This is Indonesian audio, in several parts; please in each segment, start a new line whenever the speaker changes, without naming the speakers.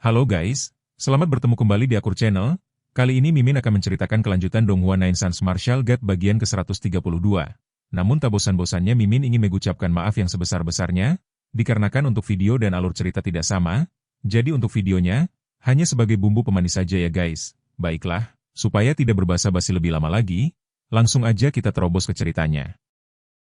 Halo guys, selamat bertemu kembali di Akur Channel. Kali ini Mimin akan menceritakan kelanjutan Donghua Nine Sons Martial Guard bagian ke-132. Namun tak bosan-bosannya Mimin ingin mengucapkan maaf yang sebesar-besarnya, dikarenakan untuk video dan alur cerita tidak sama, jadi untuk videonya, hanya sebagai bumbu pemanis saja ya guys. Baiklah, supaya tidak berbasa-basi lebih lama lagi, langsung aja kita terobos ke ceritanya.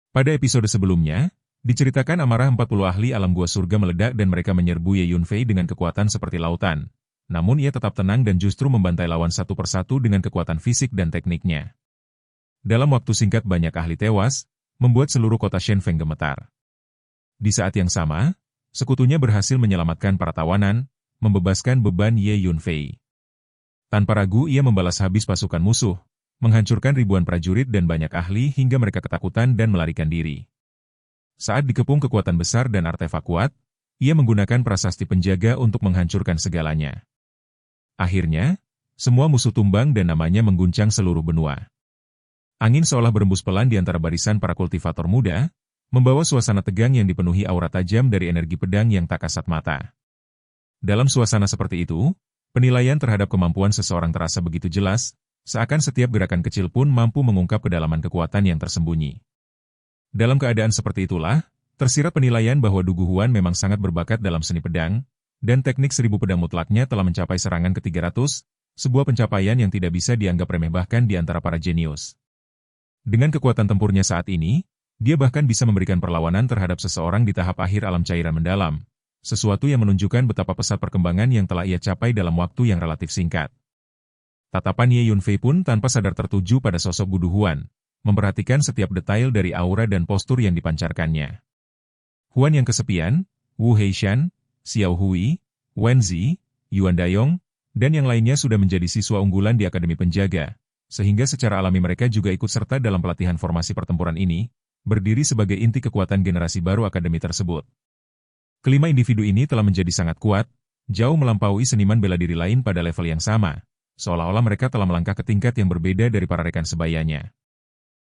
Pada episode sebelumnya, diceritakan amarah 40 ahli alam gua surga meledak dan mereka menyerbu Ye Yunfei dengan kekuatan seperti lautan. Namun ia tetap tenang dan justru membantai lawan satu persatu dengan kekuatan fisik dan tekniknya. Dalam waktu singkat banyak ahli tewas, membuat seluruh kota Shenfeng gemetar. Di saat yang sama, sekutunya berhasil menyelamatkan para tawanan, membebaskan beban Ye Yunfei. Tanpa ragu ia membalas habis pasukan musuh, menghancurkan ribuan prajurit dan banyak ahli hingga mereka ketakutan dan melarikan diri. Saat dikepung kekuatan besar dan artefak kuat, ia menggunakan prasasti penjaga untuk menghancurkan segalanya. Akhirnya, semua musuh tumbang dan namanya mengguncang seluruh benua. Angin seolah berembus pelan di antara barisan para kultivator muda, membawa suasana tegang yang dipenuhi aura tajam dari energi pedang yang tak kasat mata. Dalam suasana seperti itu, penilaian terhadap kemampuan seseorang terasa begitu jelas, seakan setiap gerakan kecil pun mampu mengungkap kedalaman kekuatan yang tersembunyi. Dalam keadaan seperti itulah, tersirat penilaian bahwa Du Guhuan memang sangat berbakat dalam seni pedang, dan teknik 1000 pedang mutlaknya telah mencapai serangan ke-300, sebuah pencapaian yang tidak bisa dianggap remeh bahkan di antara para jenius. Dengan kekuatan tempurnya saat ini, dia bahkan bisa memberikan perlawanan terhadap seseorang di tahap akhir alam cairan mendalam, sesuatu yang menunjukkan betapa pesat perkembangan yang telah ia capai dalam waktu yang relatif singkat. Tatapan Ye Yunfei pun tanpa sadar tertuju pada sosok Du Guhuan, memperhatikan setiap detail dari aura dan postur yang dipancarkannya. Huan yang kesepian, Wu Heishan, Xiao Hui, Wen Zi, Yuan Dayong, dan yang lainnya sudah menjadi siswa unggulan di Akademi Penjaga, sehingga secara alami mereka juga ikut serta dalam pelatihan formasi pertempuran ini, berdiri sebagai inti kekuatan generasi baru Akademi tersebut. Kelima individu ini telah menjadi sangat kuat, jauh melampaui seniman bela diri lain pada level yang sama, seolah-olah mereka telah melangkah ke tingkat yang berbeda dari para rekan sebayanya.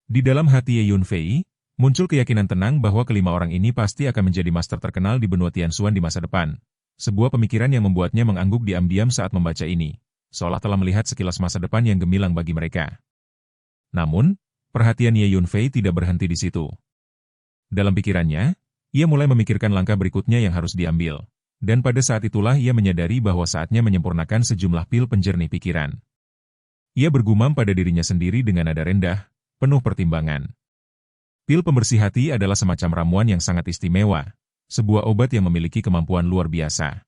Di dalam hati Ye Yunfei, muncul keyakinan tenang bahwa kelima orang ini pasti akan menjadi master terkenal di benua Tianxuan di masa depan. Sebuah pemikiran yang membuatnya mengangguk diam-diam saat membaca ini, seolah telah melihat sekilas masa depan yang gemilang bagi mereka. Namun, perhatian Ye Yunfei tidak berhenti di situ. Dalam pikirannya, ia mulai memikirkan langkah berikutnya yang harus diambil, dan pada saat itulah ia menyadari bahwa saatnya menyempurnakan sejumlah pil penjernih pikiran. Ia bergumam pada dirinya sendiri dengan nada rendah, penuh pertimbangan. Pil pembersih hati adalah semacam ramuan yang sangat istimewa, sebuah obat yang memiliki kemampuan luar biasa.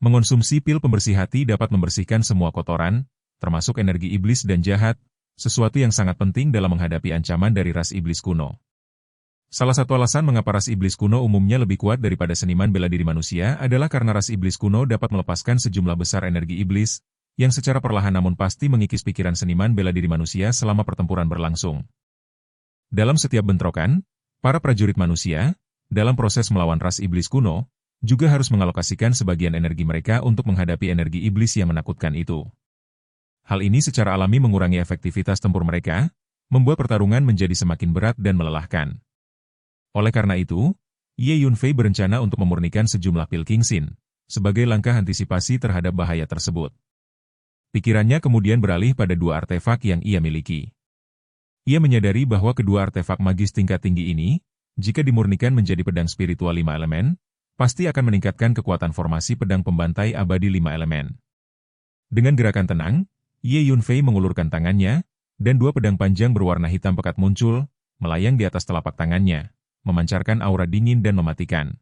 Mengonsumsi pil pembersih hati dapat membersihkan semua kotoran, termasuk energi iblis dan jahat, sesuatu yang sangat penting dalam menghadapi ancaman dari ras iblis kuno. Salah satu alasan mengapa ras iblis kuno umumnya lebih kuat daripada seniman bela diri manusia adalah karena ras iblis kuno dapat melepaskan sejumlah besar energi iblis, yang secara perlahan namun pasti mengikis pikiran seniman bela diri manusia selama pertempuran berlangsung. Dalam setiap bentrokan, para prajurit manusia, dalam proses melawan ras iblis kuno, juga harus mengalokasikan sebagian energi mereka untuk menghadapi energi iblis yang menakutkan itu. Hal ini secara alami mengurangi efektivitas tempur mereka, membuat pertarungan menjadi semakin berat dan melelahkan. Oleh karena itu, Ye Yunfei berencana untuk memurnikan sejumlah pil Kingxin, sebagai langkah antisipasi terhadap bahaya tersebut. Pikirannya kemudian beralih pada dua artefak yang ia miliki. Ia menyadari bahwa kedua artefak magis tingkat tinggi ini, jika dimurnikan menjadi pedang spiritual 5 elemen, pasti akan meningkatkan kekuatan formasi pedang pembantai abadi 5 elemen. Dengan gerakan tenang, Ye Yunfei mengulurkan tangannya, dan dua pedang panjang berwarna hitam pekat muncul, melayang di atas telapak tangannya, memancarkan aura dingin dan mematikan.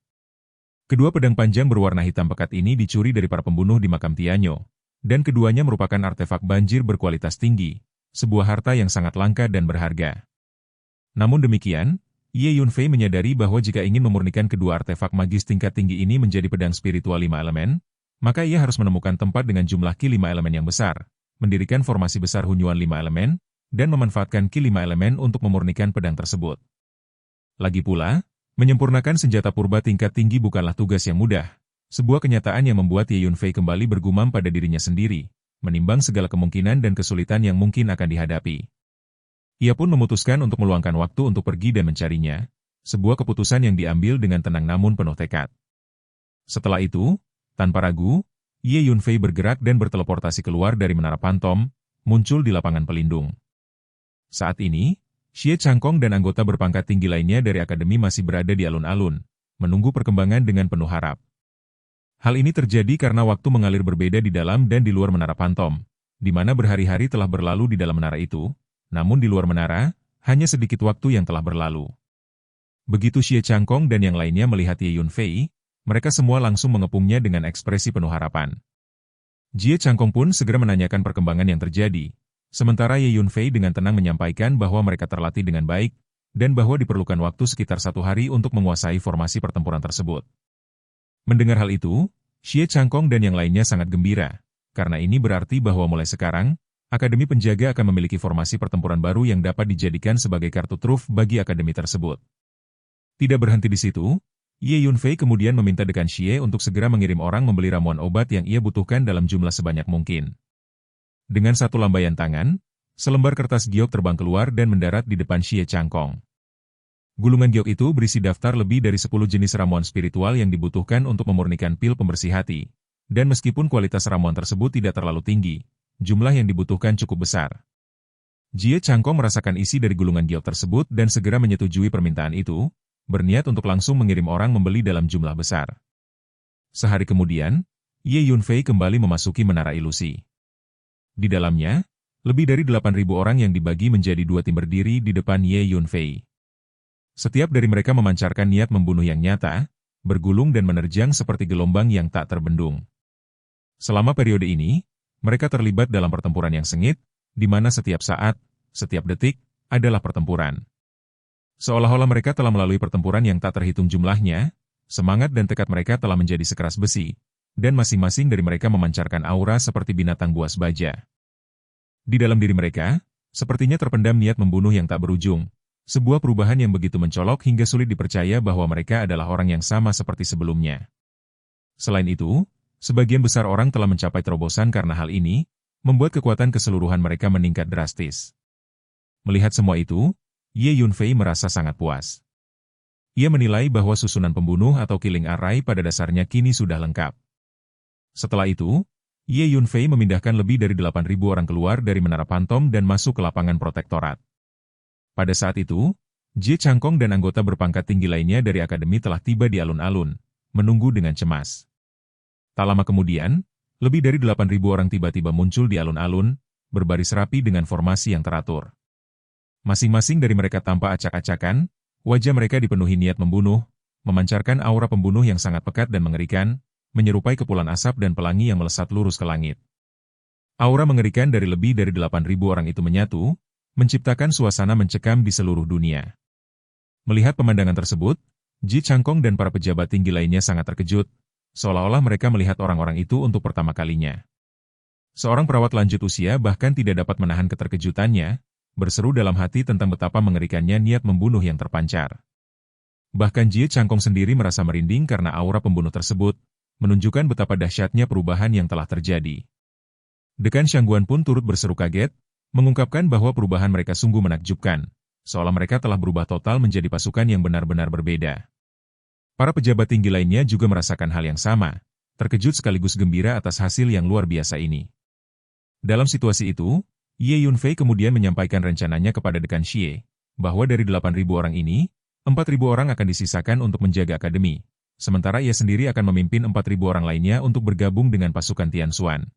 Kedua pedang panjang berwarna hitam pekat ini dicuri dari para pembunuh di makam Tianyo, dan keduanya merupakan artefak banjir berkualitas tinggi, sebuah harta yang sangat langka dan berharga. Namun demikian, Ye Yunfei menyadari bahwa jika ingin memurnikan kedua artefak magis tingkat tinggi ini menjadi pedang spiritual 5 elemen, maka ia harus menemukan tempat dengan jumlah Ki 5 elemen yang besar, mendirikan formasi besar Hunyuan 5 elemen, dan memanfaatkan Ki 5 elemen untuk memurnikan pedang tersebut. Lagi pula, menyempurnakan senjata purba tingkat tinggi bukanlah tugas yang mudah, sebuah kenyataan yang membuat Ye Yunfei kembali bergumam pada dirinya sendiri, menimbang segala kemungkinan dan kesulitan yang mungkin akan dihadapi. Ia pun memutuskan untuk meluangkan waktu untuk pergi dan mencarinya, sebuah keputusan yang diambil dengan tenang namun penuh tekad. Setelah itu, tanpa ragu, Ye Yunfei bergerak dan berteleportasi keluar dari menara pantom, muncul di lapangan pelindung. Saat ini, Xie Changkong dan anggota berpangkat tinggi lainnya dari akademi masih berada di alun-alun, menunggu perkembangan dengan penuh harap. Hal ini terjadi karena waktu mengalir berbeda di dalam dan di luar menara pantom, di mana berhari-hari telah berlalu di dalam menara itu, namun di luar menara, hanya sedikit waktu yang telah berlalu. Begitu Xie Changkong dan yang lainnya melihat Ye Yunfei, mereka semua langsung mengepungnya dengan ekspresi penuh harapan. Xie Changkong pun segera menanyakan perkembangan yang terjadi, sementara Ye Yunfei dengan tenang menyampaikan bahwa mereka terlatih dengan baik, dan bahwa diperlukan waktu sekitar 1 hari untuk menguasai formasi pertempuran tersebut. Mendengar hal itu, Xie Changkong dan yang lainnya sangat gembira, karena ini berarti bahwa mulai sekarang, Akademi Penjaga akan memiliki formasi pertempuran baru yang dapat dijadikan sebagai kartu truf bagi akademi tersebut. Tidak berhenti di situ, Ye Yunfei kemudian meminta Dekan Xie untuk segera mengirim orang membeli ramuan obat yang ia butuhkan dalam jumlah sebanyak mungkin. Dengan satu lambaian tangan, selembar kertas giok terbang keluar dan mendarat di depan Xie Changkong. Gulungan giok itu berisi daftar lebih dari 10 jenis ramuan spiritual yang dibutuhkan untuk memurnikan pil pembersih hati. Dan meskipun kualitas ramuan tersebut tidak terlalu tinggi, jumlah yang dibutuhkan cukup besar. Xie Changkong merasakan isi dari gulungan giok tersebut dan segera menyetujui permintaan itu, berniat untuk langsung mengirim orang membeli dalam jumlah besar. Sehari kemudian, Ye Yunfei kembali memasuki menara ilusi. Di dalamnya, lebih dari 8.000 orang yang dibagi menjadi 2 tim berdiri di depan Ye Yunfei. Setiap dari mereka memancarkan niat membunuh yang nyata, bergulung dan menerjang seperti gelombang yang tak terbendung. Selama periode ini, mereka terlibat dalam pertempuran yang sengit, di mana setiap saat, setiap detik, adalah pertempuran. Seolah-olah mereka telah melalui pertempuran yang tak terhitung jumlahnya, semangat dan tekad mereka telah menjadi sekeras besi, dan masing-masing dari mereka memancarkan aura seperti binatang buas baja. Di dalam diri mereka, sepertinya terpendam niat membunuh yang tak berujung, sebuah perubahan yang begitu mencolok hingga sulit dipercaya bahwa mereka adalah orang yang sama seperti sebelumnya. Selain itu, sebagian besar orang telah mencapai terobosan karena hal ini, membuat kekuatan keseluruhan mereka meningkat drastis. Melihat semua itu, Ye Yunfei merasa sangat puas. Ia menilai bahwa susunan pembunuh atau killing array pada dasarnya kini sudah lengkap. Setelah itu, Ye Yunfei memindahkan lebih dari 8.000 orang keluar dari menara pantom dan masuk ke lapangan protektorat. Pada saat itu, Xie Changkong dan anggota berpangkat tinggi lainnya dari akademi telah tiba di alun-alun, menunggu dengan cemas. Tak lama kemudian, lebih dari 8.000 orang tiba-tiba muncul di alun-alun, berbaris rapi dengan formasi yang teratur. Masing-masing dari mereka tampak acak-acakan, wajah mereka dipenuhi niat membunuh, memancarkan aura pembunuh yang sangat pekat dan mengerikan, menyerupai kepulan asap dan pelangi yang melesat lurus ke langit. Aura mengerikan dari lebih dari 8.000 orang itu menyatu, menciptakan suasana mencekam di seluruh dunia. Melihat pemandangan tersebut, Xie Changkong dan para pejabat tinggi lainnya sangat terkejut, seolah-olah mereka melihat orang-orang itu untuk pertama kalinya. Seorang perawat lanjut usia bahkan tidak dapat menahan keterkejutannya, berseru dalam hati tentang betapa mengerikannya niat membunuh yang terpancar. Bahkan Xie Changkong sendiri merasa merinding karena aura pembunuh tersebut, menunjukkan betapa dahsyatnya perubahan yang telah terjadi. Dekan Shangguan pun turut berseru kaget, mengungkapkan bahwa perubahan mereka sungguh menakjubkan, seolah mereka telah berubah total menjadi pasukan yang benar-benar berbeda. Para pejabat tinggi lainnya juga merasakan hal yang sama, terkejut sekaligus gembira atas hasil yang luar biasa ini. Dalam situasi itu, Ye Yunfei kemudian menyampaikan rencananya kepada Dekan Xie, bahwa dari 8.000 orang ini, 4.000 orang akan disisakan untuk menjaga akademi, sementara ia sendiri akan memimpin 4.000 orang lainnya untuk bergabung dengan pasukan Tianxuan.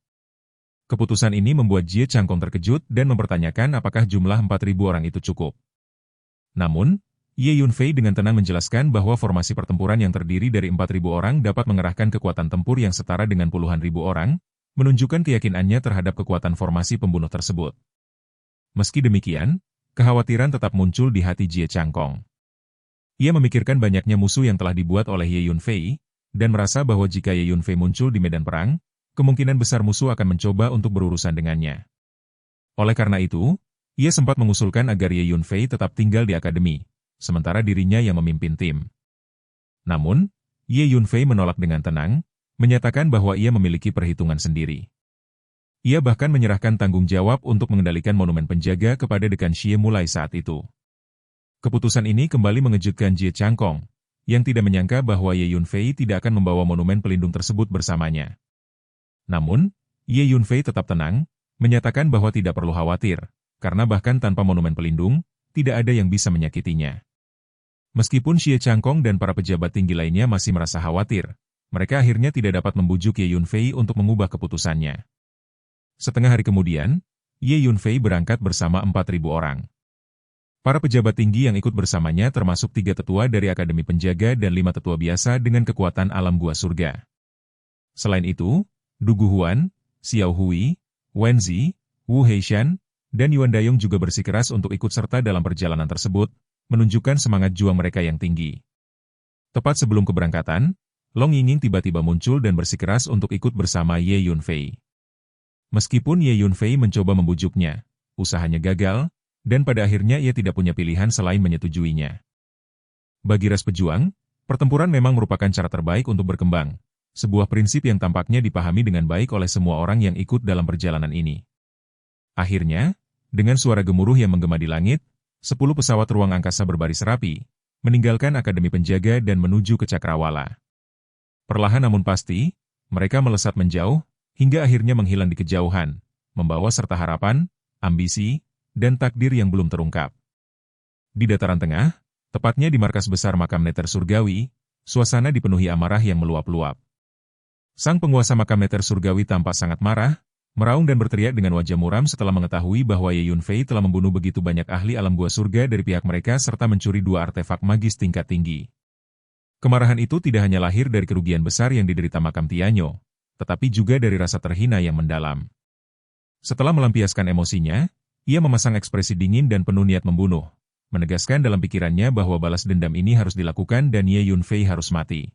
Keputusan ini membuat Xie Changkong terkejut dan mempertanyakan apakah jumlah 4.000 orang itu cukup. Namun, Ye Yunfei dengan tenang menjelaskan bahwa formasi pertempuran yang terdiri dari 4.000 orang dapat mengerahkan kekuatan tempur yang setara dengan puluhan ribu orang, menunjukkan keyakinannya terhadap kekuatan formasi pembunuh tersebut. Meski demikian, kekhawatiran tetap muncul di hati Xie Changkong. Ia memikirkan banyaknya musuh yang telah dibuat oleh Ye Yunfei, dan merasa bahwa jika Ye Yunfei muncul di medan perang, kemungkinan besar musuh akan mencoba untuk berurusan dengannya. Oleh karena itu, ia sempat mengusulkan agar Ye Yunfei tetap tinggal di akademi, sementara dirinya yang memimpin tim. Namun, Ye Yunfei menolak dengan tenang, menyatakan bahwa ia memiliki perhitungan sendiri. Ia bahkan menyerahkan tanggung jawab untuk mengendalikan monumen penjaga kepada Dekan Xie mulai saat itu. Keputusan ini kembali mengejutkan Xie Changkong, yang tidak menyangka bahwa Ye Yunfei tidak akan membawa monumen pelindung tersebut bersamanya. Namun, Ye Yunfei tetap tenang, menyatakan bahwa tidak perlu khawatir, karena bahkan tanpa monumen pelindung, tidak ada yang bisa menyakitinya. Meskipun Xie Changkong dan para pejabat tinggi lainnya masih merasa khawatir, mereka akhirnya tidak dapat membujuk Ye Yunfei untuk mengubah keputusannya. Setengah hari kemudian, Ye Yunfei berangkat bersama 4.000 orang. Para pejabat tinggi yang ikut bersamanya termasuk 3 tetua dari Akademi Penjaga dan 5 tetua biasa dengan kekuatan alam gua surga. Selain itu, Du Guhuan, Xiao Hui, Wen Zi, Wu Heishan, dan Yuan Dayong juga bersikeras untuk ikut serta dalam perjalanan tersebut, menunjukkan semangat juang mereka yang tinggi. Tepat sebelum keberangkatan, Long Yingning tiba-tiba muncul dan bersikeras untuk ikut bersama Ye Yunfei. Meskipun Ye Yunfei mencoba membujuknya, usahanya gagal, dan pada akhirnya ia tidak punya pilihan selain menyetujuinya. Bagi ras pejuang, pertempuran memang merupakan cara terbaik untuk berkembang, sebuah prinsip yang tampaknya dipahami dengan baik oleh semua orang yang ikut dalam perjalanan ini. Akhirnya, dengan suara gemuruh yang menggema di langit, 10 pesawat ruang angkasa berbaris rapi, meninggalkan Akademi Penjaga dan menuju ke Cakrawala. Perlahan namun pasti, mereka melesat menjauh, hingga akhirnya menghilang di kejauhan, membawa serta harapan, ambisi, dan takdir yang belum terungkap. Di dataran tengah, tepatnya di markas besar makam Neter Surgawi, suasana dipenuhi amarah yang meluap-luap. Sang penguasa makam Neter Surgawi tampak sangat marah, meraung dan berteriak dengan wajah muram setelah mengetahui bahwa Ye Yunfei telah membunuh begitu banyak ahli alam gua surga dari pihak mereka serta mencuri 2 artefak magis tingkat tinggi. Kemarahan itu tidak hanya lahir dari kerugian besar yang diderita makam Tianyo, tetapi juga dari rasa terhina yang mendalam. Setelah melampiaskan emosinya, ia memasang ekspresi dingin dan penuh niat membunuh, menegaskan dalam pikirannya bahwa balas dendam ini harus dilakukan dan Ye Yunfei harus mati.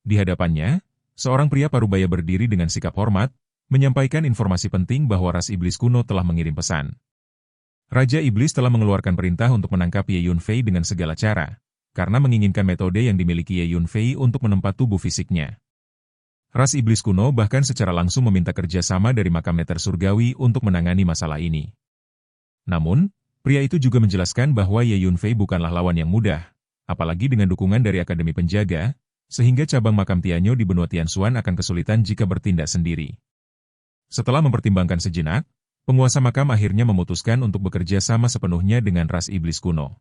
Di hadapannya, seorang pria parubaya berdiri dengan sikap hormat, menyampaikan informasi penting bahwa ras iblis kuno telah mengirim pesan. Raja Iblis telah mengeluarkan perintah untuk menangkap Ye Yunfei dengan segala cara, karena menginginkan metode yang dimiliki Ye Yunfei untuk menempa tubuh fisiknya. Ras iblis kuno bahkan secara langsung meminta kerjasama dari makam Neter Surgawi untuk menangani masalah ini. Namun, pria itu juga menjelaskan bahwa Ye Yunfei bukanlah lawan yang mudah, apalagi dengan dukungan dari Akademi Penjaga, sehingga cabang makam Tianyo di benua Tianxuan akan kesulitan jika bertindak sendiri. Setelah mempertimbangkan sejenak, penguasa makam akhirnya memutuskan untuk bekerja sama sepenuhnya dengan ras iblis kuno.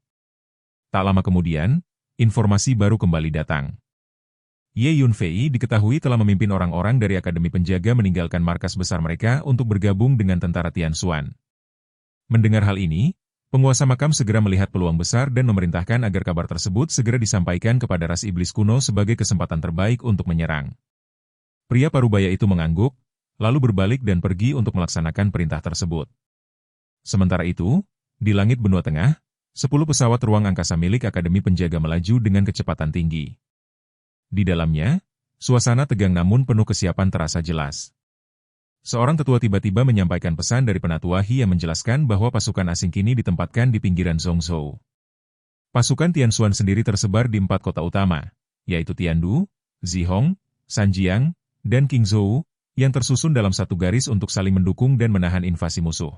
Tak lama kemudian, informasi baru kembali datang. Ye Yunfei diketahui telah memimpin orang-orang dari Akademi Penjaga meninggalkan markas besar mereka untuk bergabung dengan tentara Tianxuan. Mendengar hal ini, penguasa makam segera melihat peluang besar dan memerintahkan agar kabar tersebut segera disampaikan kepada ras iblis kuno sebagai kesempatan terbaik untuk menyerang. Pria parubaya itu mengangguk, lalu berbalik dan pergi untuk melaksanakan perintah tersebut. Sementara itu, di langit benua tengah, 10 pesawat ruang angkasa milik Akademi Penjaga melaju dengan kecepatan tinggi. Di dalamnya, suasana tegang namun penuh kesiapan terasa jelas. Seorang tetua tiba-tiba menyampaikan pesan dari penatua He yang menjelaskan bahwa pasukan asing kini ditempatkan di pinggiran Zhongzhou. Pasukan Tianxuan sendiri tersebar di 4 kota utama, yaitu Tiandu, Zhihong, Sanjiang, dan Qingzhou, yang tersusun dalam satu garis untuk saling mendukung dan menahan invasi musuh.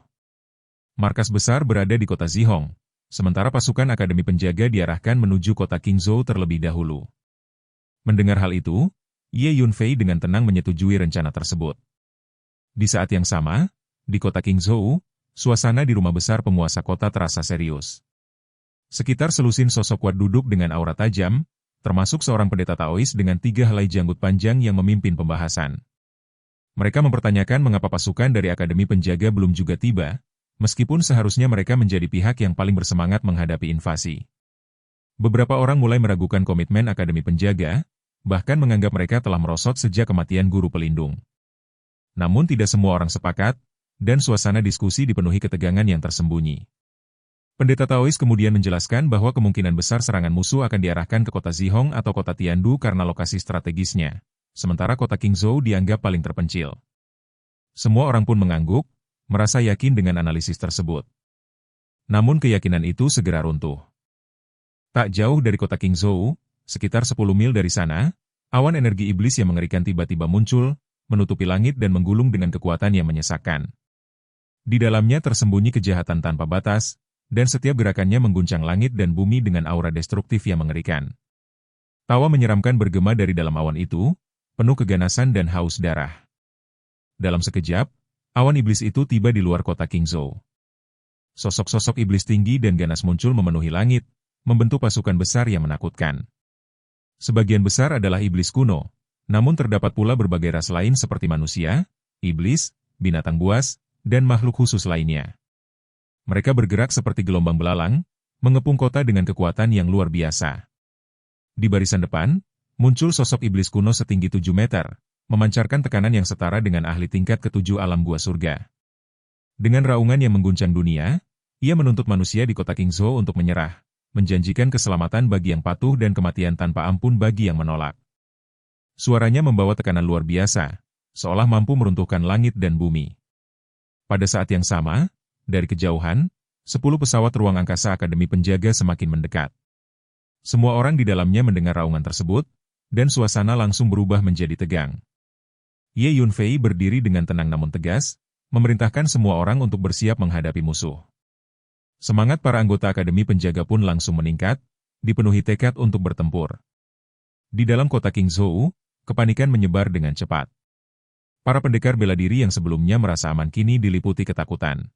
Markas besar berada di kota Zhihong, sementara pasukan Akademi Penjaga diarahkan menuju kota Qingzhou terlebih dahulu. Mendengar hal itu, Ye Yunfei dengan tenang menyetujui rencana tersebut. Di saat yang sama, di kota Qingzhou, suasana di rumah besar penguasa kota terasa serius. Sekitar selusin sosok kuat duduk dengan aura tajam, termasuk seorang pendeta Taois dengan 3 helai janggut panjang yang memimpin pembahasan. Mereka mempertanyakan mengapa pasukan dari Akademi Penjaga belum juga tiba, meskipun seharusnya mereka menjadi pihak yang paling bersemangat menghadapi invasi. Beberapa orang mulai meragukan komitmen Akademi Penjaga, bahkan menganggap mereka telah merosot sejak kematian guru pelindung. Namun tidak semua orang sepakat, dan suasana diskusi dipenuhi ketegangan yang tersembunyi. Pendeta Taois kemudian menjelaskan bahwa kemungkinan besar serangan musuh akan diarahkan ke kota Zhihong atau kota Tiandu karena lokasi strategisnya, sementara kota Qingzhou dianggap paling terpencil. Semua orang pun mengangguk, merasa yakin dengan analisis tersebut. Namun keyakinan itu segera runtuh. Tak jauh dari kota Qingzhou, sekitar 10 mil dari sana, awan energi iblis yang mengerikan tiba-tiba muncul, menutupi langit dan menggulung dengan kekuatan yang menyesakkan. Di dalamnya tersembunyi kejahatan tanpa batas, dan setiap gerakannya mengguncang langit dan bumi dengan aura destruktif yang mengerikan. Tawa menyeramkan bergema dari dalam awan itu, penuh keganasan dan haus darah. Dalam sekejap, awan iblis itu tiba di luar kota Qingzhou. Sosok-sosok iblis tinggi dan ganas muncul memenuhi langit, membentuk pasukan besar yang menakutkan. Sebagian besar adalah iblis kuno, namun terdapat pula berbagai ras lain seperti manusia, iblis, binatang buas, dan makhluk khusus lainnya. Mereka bergerak seperti gelombang belalang, mengepung kota dengan kekuatan yang luar biasa. Di barisan depan, muncul sosok iblis kuno setinggi 7 meter, memancarkan tekanan yang setara dengan ahli tingkat ke-7 alam gua surga. Dengan raungan yang mengguncang dunia, ia menuntut manusia di kota Qingzhou untuk menyerah, menjanjikan keselamatan bagi yang patuh dan kematian tanpa ampun bagi yang menolak. Suaranya membawa tekanan luar biasa, seolah mampu meruntuhkan langit dan bumi. Pada saat yang sama, dari kejauhan, 10 pesawat ruang angkasa Akademi Penjaga semakin mendekat. Semua orang di dalamnya mendengar raungan tersebut, dan suasana langsung berubah menjadi tegang. Ye Yunfei berdiri dengan tenang namun tegas, memerintahkan semua orang untuk bersiap menghadapi musuh. Semangat para anggota Akademi Penjaga pun langsung meningkat, dipenuhi tekad untuk bertempur. Di dalam kota Qingzhou, kepanikan menyebar dengan cepat. Para pendekar bela diri yang sebelumnya merasa aman kini diliputi ketakutan.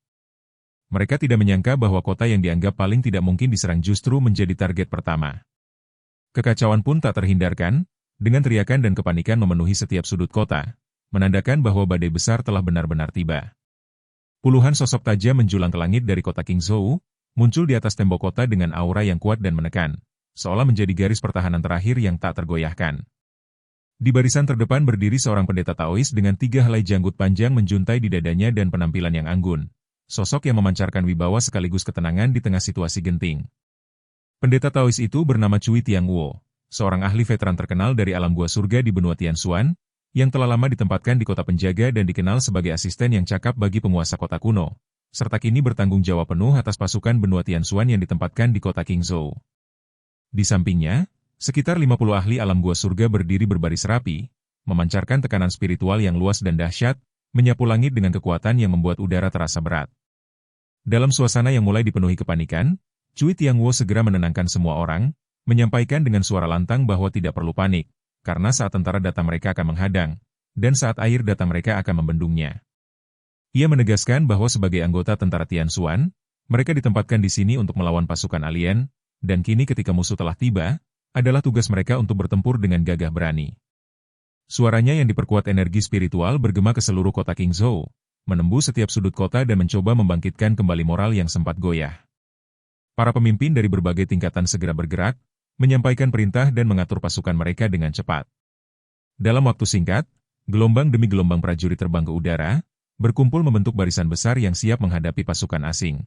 Mereka tidak menyangka bahwa kota yang dianggap paling tidak mungkin diserang justru menjadi target pertama. Kekacauan pun tak terhindarkan, dengan teriakan dan kepanikan memenuhi setiap sudut kota, menandakan bahwa badai besar telah benar-benar tiba. Puluhan sosok tajam menjulang ke langit dari kota Qingzhou, muncul di atas tembok kota dengan aura yang kuat dan menekan, seolah menjadi garis pertahanan terakhir yang tak tergoyahkan. Di barisan terdepan berdiri seorang pendeta Taois dengan 3 helai janggut panjang menjuntai di dadanya dan penampilan yang anggun, sosok yang memancarkan wibawa sekaligus ketenangan di tengah situasi genting. Pendeta Taois itu bernama Cui Tiangwo, seorang ahli veteran terkenal dari alam gua surga di benua Tianshuan, yang telah lama ditempatkan di kota penjaga dan dikenal sebagai asisten yang cakap bagi penguasa kota kuno, serta kini bertanggung jawab penuh atas pasukan benua Tianshuan yang ditempatkan di kota Qingzhou. Di sampingnya, sekitar 50 ahli alam gua surga berdiri berbaris rapi, memancarkan tekanan spiritual yang luas dan dahsyat, menyapu langit dengan kekuatan yang membuat udara terasa berat. Dalam suasana yang mulai dipenuhi kepanikan, Cui Tiangwo segera menenangkan semua orang, menyampaikan dengan suara lantang bahwa tidak perlu panik, karena saat tentara datang mereka akan menghadang, dan saat air datang mereka akan membendungnya. Ia menegaskan bahwa sebagai anggota tentara Tianshuan, mereka ditempatkan di sini untuk melawan pasukan alien, dan kini ketika musuh telah tiba, adalah tugas mereka untuk bertempur dengan gagah berani. Suaranya yang diperkuat energi spiritual bergema ke seluruh kota Qingzhou, menembus setiap sudut kota dan mencoba membangkitkan kembali moral yang sempat goyah. Para pemimpin dari berbagai tingkatan segera bergerak, menyampaikan perintah dan mengatur pasukan mereka dengan cepat. Dalam waktu singkat, gelombang demi gelombang prajurit terbang ke udara, berkumpul membentuk barisan besar yang siap menghadapi pasukan asing.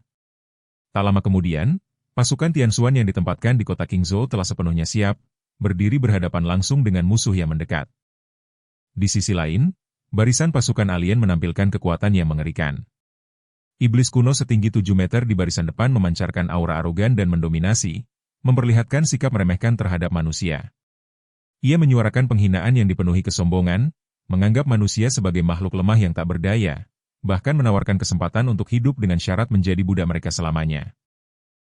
Tak lama kemudian, pasukan Tianshuan yang ditempatkan di kota Qingzhou telah sepenuhnya siap, berdiri berhadapan langsung dengan musuh yang mendekat. Di sisi lain, barisan pasukan alien menampilkan kekuatan yang mengerikan. Iblis kuno setinggi 7 meter di barisan depan memancarkan aura arogan dan mendominasi, memperlihatkan sikap meremehkan terhadap manusia. Ia menyuarakan penghinaan yang dipenuhi kesombongan, menganggap manusia sebagai makhluk lemah yang tak berdaya, bahkan menawarkan kesempatan untuk hidup dengan syarat menjadi budak mereka selamanya.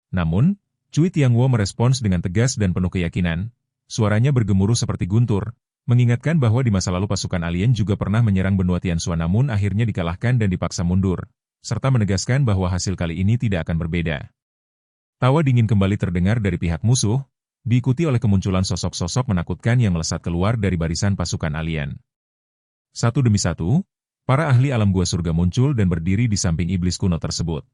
Namun, Cui Tiangwo merespons dengan tegas dan penuh keyakinan, suaranya bergemuruh seperti guntur, mengingatkan bahwa di masa lalu pasukan alien juga pernah menyerang benua Tianshuan namun akhirnya dikalahkan dan dipaksa mundur, serta menegaskan bahwa hasil kali ini tidak akan berbeda. Tawa dingin kembali terdengar dari pihak musuh, diikuti oleh kemunculan sosok-sosok menakutkan yang melesat keluar dari barisan pasukan alien. Satu demi satu, para ahli alam gua surga muncul dan berdiri di samping iblis kuno tersebut.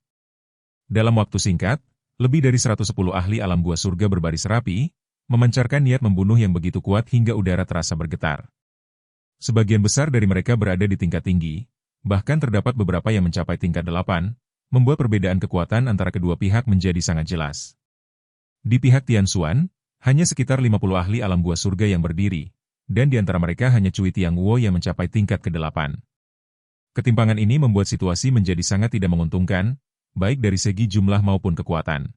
Dalam waktu singkat, lebih dari 110 ahli alam gua surga berbaris rapi, memancarkan niat membunuh yang begitu kuat hingga udara terasa bergetar. Sebagian besar dari mereka berada di tingkat tinggi, bahkan terdapat beberapa yang mencapai tingkat 8, membuat perbedaan kekuatan antara kedua pihak menjadi sangat jelas. Di pihak Tianshuan, hanya sekitar 50 ahli alam gua surga yang berdiri, dan di antara mereka hanya Cui Tiangwo yang mencapai tingkat ke-8. Ketimpangan ini membuat situasi menjadi sangat tidak menguntungkan, baik dari segi jumlah maupun kekuatan.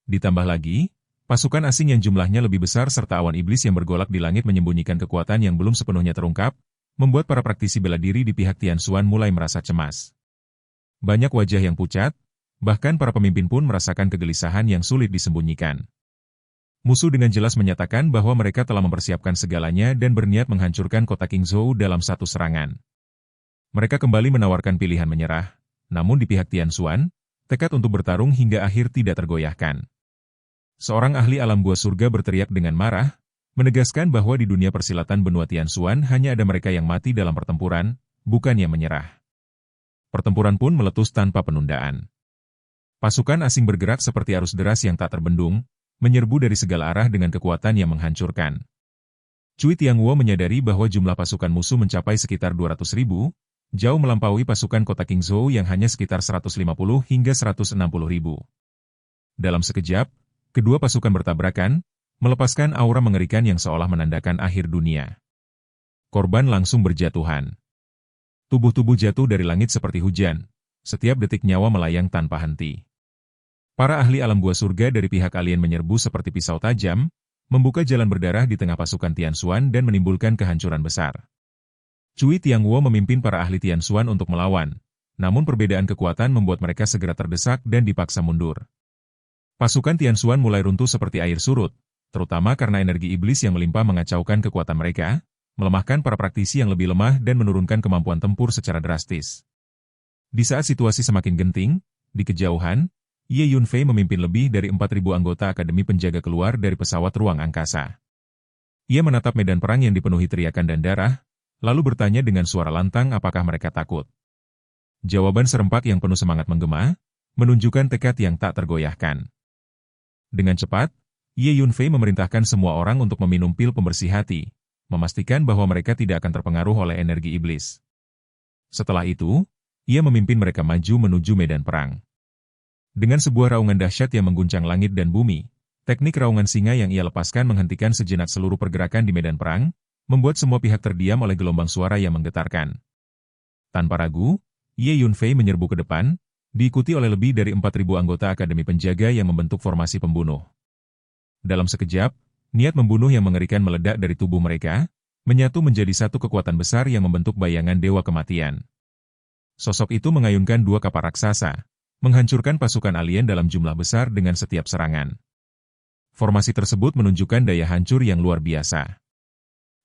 Ditambah lagi, pasukan asing yang jumlahnya lebih besar serta awan iblis yang bergolak di langit menyembunyikan kekuatan yang belum sepenuhnya terungkap, membuat para praktisi bela diri di pihak Tianshuan mulai merasa cemas. Banyak wajah yang pucat, bahkan para pemimpin pun merasakan kegelisahan yang sulit disembunyikan. Musuh dengan jelas menyatakan bahwa mereka telah mempersiapkan segalanya dan berniat menghancurkan kota Qingzhou dalam satu serangan. Mereka kembali menawarkan pilihan menyerah, namun di pihak Tian Xuan, tekad untuk bertarung hingga akhir tidak tergoyahkan. Seorang ahli alam buah surga berteriak dengan marah, menegaskan bahwa di dunia persilatan benua Tian Xuan hanya ada mereka yang mati dalam pertempuran, bukan yang menyerah. Pertempuran pun meletus tanpa penundaan. Pasukan asing bergerak seperti arus deras yang tak terbendung, menyerbu dari segala arah dengan kekuatan yang menghancurkan. Cui Tiangwo menyadari bahwa jumlah pasukan musuh mencapai sekitar 200.000, jauh melampaui pasukan kota Qingzhou yang hanya sekitar 150 hingga 160.000. Dalam sekejap, kedua pasukan bertabrakan, melepaskan aura mengerikan yang seolah menandakan akhir dunia. Korban langsung berjatuhan. Tubuh-tubuh jatuh dari langit seperti hujan, setiap detik nyawa melayang tanpa henti. Para ahli alam buah surga dari pihak alien menyerbu seperti pisau tajam, membuka jalan berdarah di tengah pasukan Tian Xuan dan menimbulkan kehancuran besar. Cui Tiangwo memimpin para ahli Tian Xuan untuk melawan, namun perbedaan kekuatan membuat mereka segera terdesak dan dipaksa mundur. Pasukan Tian Xuan mulai runtuh seperti air surut, terutama karena energi iblis yang melimpah mengacaukan kekuatan mereka, melemahkan para praktisi yang lebih lemah dan menurunkan kemampuan tempur secara drastis. Di saat situasi semakin genting, di kejauhan, Ye Yunfei memimpin lebih dari 4.000 anggota Akademi Penjaga keluar dari pesawat ruang angkasa. Ia menatap medan perang yang dipenuhi teriakan dan darah, lalu bertanya dengan suara lantang apakah mereka takut. Jawaban serempak yang penuh semangat menggema, menunjukkan tekad yang tak tergoyahkan. Dengan cepat, Ye Yunfei memerintahkan semua orang untuk meminum pil pembersih hati, memastikan bahwa mereka tidak akan terpengaruh oleh energi iblis. Setelah itu, ia memimpin mereka maju menuju medan perang. Dengan sebuah raungan dahsyat yang mengguncang langit dan bumi, teknik raungan singa yang ia lepaskan menghentikan sejenak seluruh pergerakan di medan perang, membuat semua pihak terdiam oleh gelombang suara yang menggetarkan. Tanpa ragu, Ye Yunfei menyerbu ke depan, diikuti oleh lebih dari 4.000 anggota Akademi Penjaga yang membentuk formasi pembunuh. Dalam sekejap, niat membunuh yang mengerikan meledak dari tubuh mereka, menyatu menjadi satu kekuatan besar yang membentuk bayangan dewa kematian. Sosok itu mengayunkan dua kapal raksasa, menghancurkan pasukan alien dalam jumlah besar dengan setiap serangan. Formasi tersebut menunjukkan daya hancur yang luar biasa.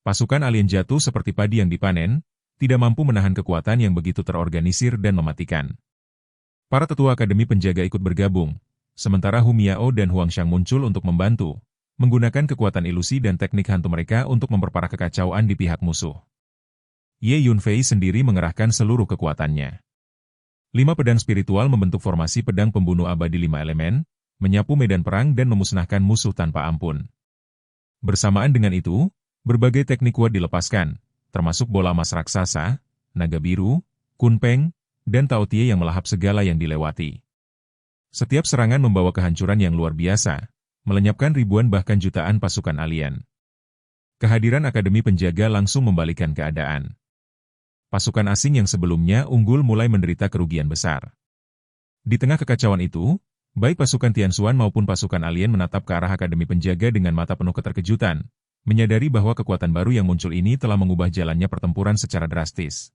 Pasukan alien jatuh seperti padi yang dipanen, tidak mampu menahan kekuatan yang begitu terorganisir dan mematikan. Para tetua Akademi Penjaga ikut bergabung, sementara Hu Miao dan Huang Xiang muncul untuk membantu, menggunakan kekuatan ilusi dan teknik hantu mereka untuk memperparah kekacauan di pihak musuh. Ye Yunfei sendiri mengerahkan seluruh kekuatannya. 5 pedang spiritual membentuk formasi pedang pembunuh abadi 5 elemen, menyapu medan perang dan memusnahkan musuh tanpa ampun. Bersamaan dengan itu, berbagai teknik kuat dilepaskan, termasuk bola emas raksasa, naga biru, kunpeng, dan taotie yang melahap segala yang dilewati. Setiap serangan membawa kehancuran yang luar biasa, melenyapkan ribuan bahkan jutaan pasukan alien. Kehadiran Akademi Penjaga langsung membalikan keadaan. Pasukan asing yang sebelumnya unggul mulai menderita kerugian besar. Di tengah kekacauan itu, baik pasukan Tian Xuan maupun pasukan alien menatap ke arah Akademi Penjaga dengan mata penuh keterkejutan, menyadari bahwa kekuatan baru yang muncul ini telah mengubah jalannya pertempuran secara drastis.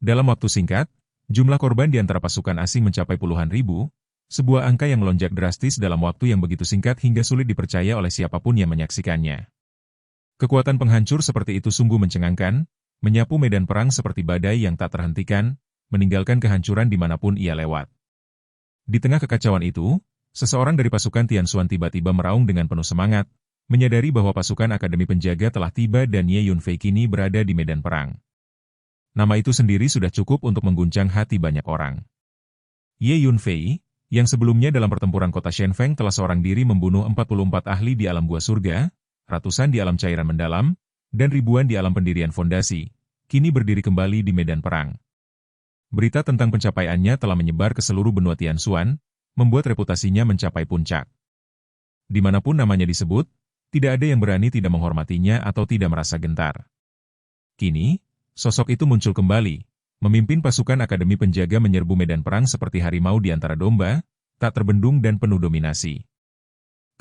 Dalam waktu singkat, jumlah korban di antara pasukan asing mencapai puluhan ribu, sebuah angka yang melonjak drastis dalam waktu yang begitu singkat hingga sulit dipercaya oleh siapapun yang menyaksikannya. Kekuatan penghancur seperti itu sungguh mencengangkan, menyapu medan perang seperti badai yang tak terhentikan, meninggalkan kehancuran dimanapun ia lewat. Di tengah kekacauan itu, seseorang dari pasukan Tian Xuan tiba-tiba meraung dengan penuh semangat, menyadari bahwa pasukan Akademi Penjaga telah tiba dan Ye Yunfei kini berada di medan perang. Nama itu sendiri sudah cukup untuk mengguncang hati banyak orang. Ye Yunfei, yang sebelumnya dalam pertempuran kota Shenfeng telah seorang diri membunuh 44 ahli di alam buah surga, ratusan di alam cairan mendalam, dan ribuan di alam pendirian fondasi, kini berdiri kembali di medan perang. Berita tentang pencapaiannya telah menyebar ke seluruh benua Tian Xuan, membuat reputasinya mencapai puncak. Dimanapun namanya disebut, tidak ada yang berani tidak menghormatinya atau tidak merasa gentar. Kini, sosok itu muncul kembali, memimpin pasukan Akademi Penjaga menyerbu medan perang seperti harimau di antara domba, tak terbendung dan penuh dominasi.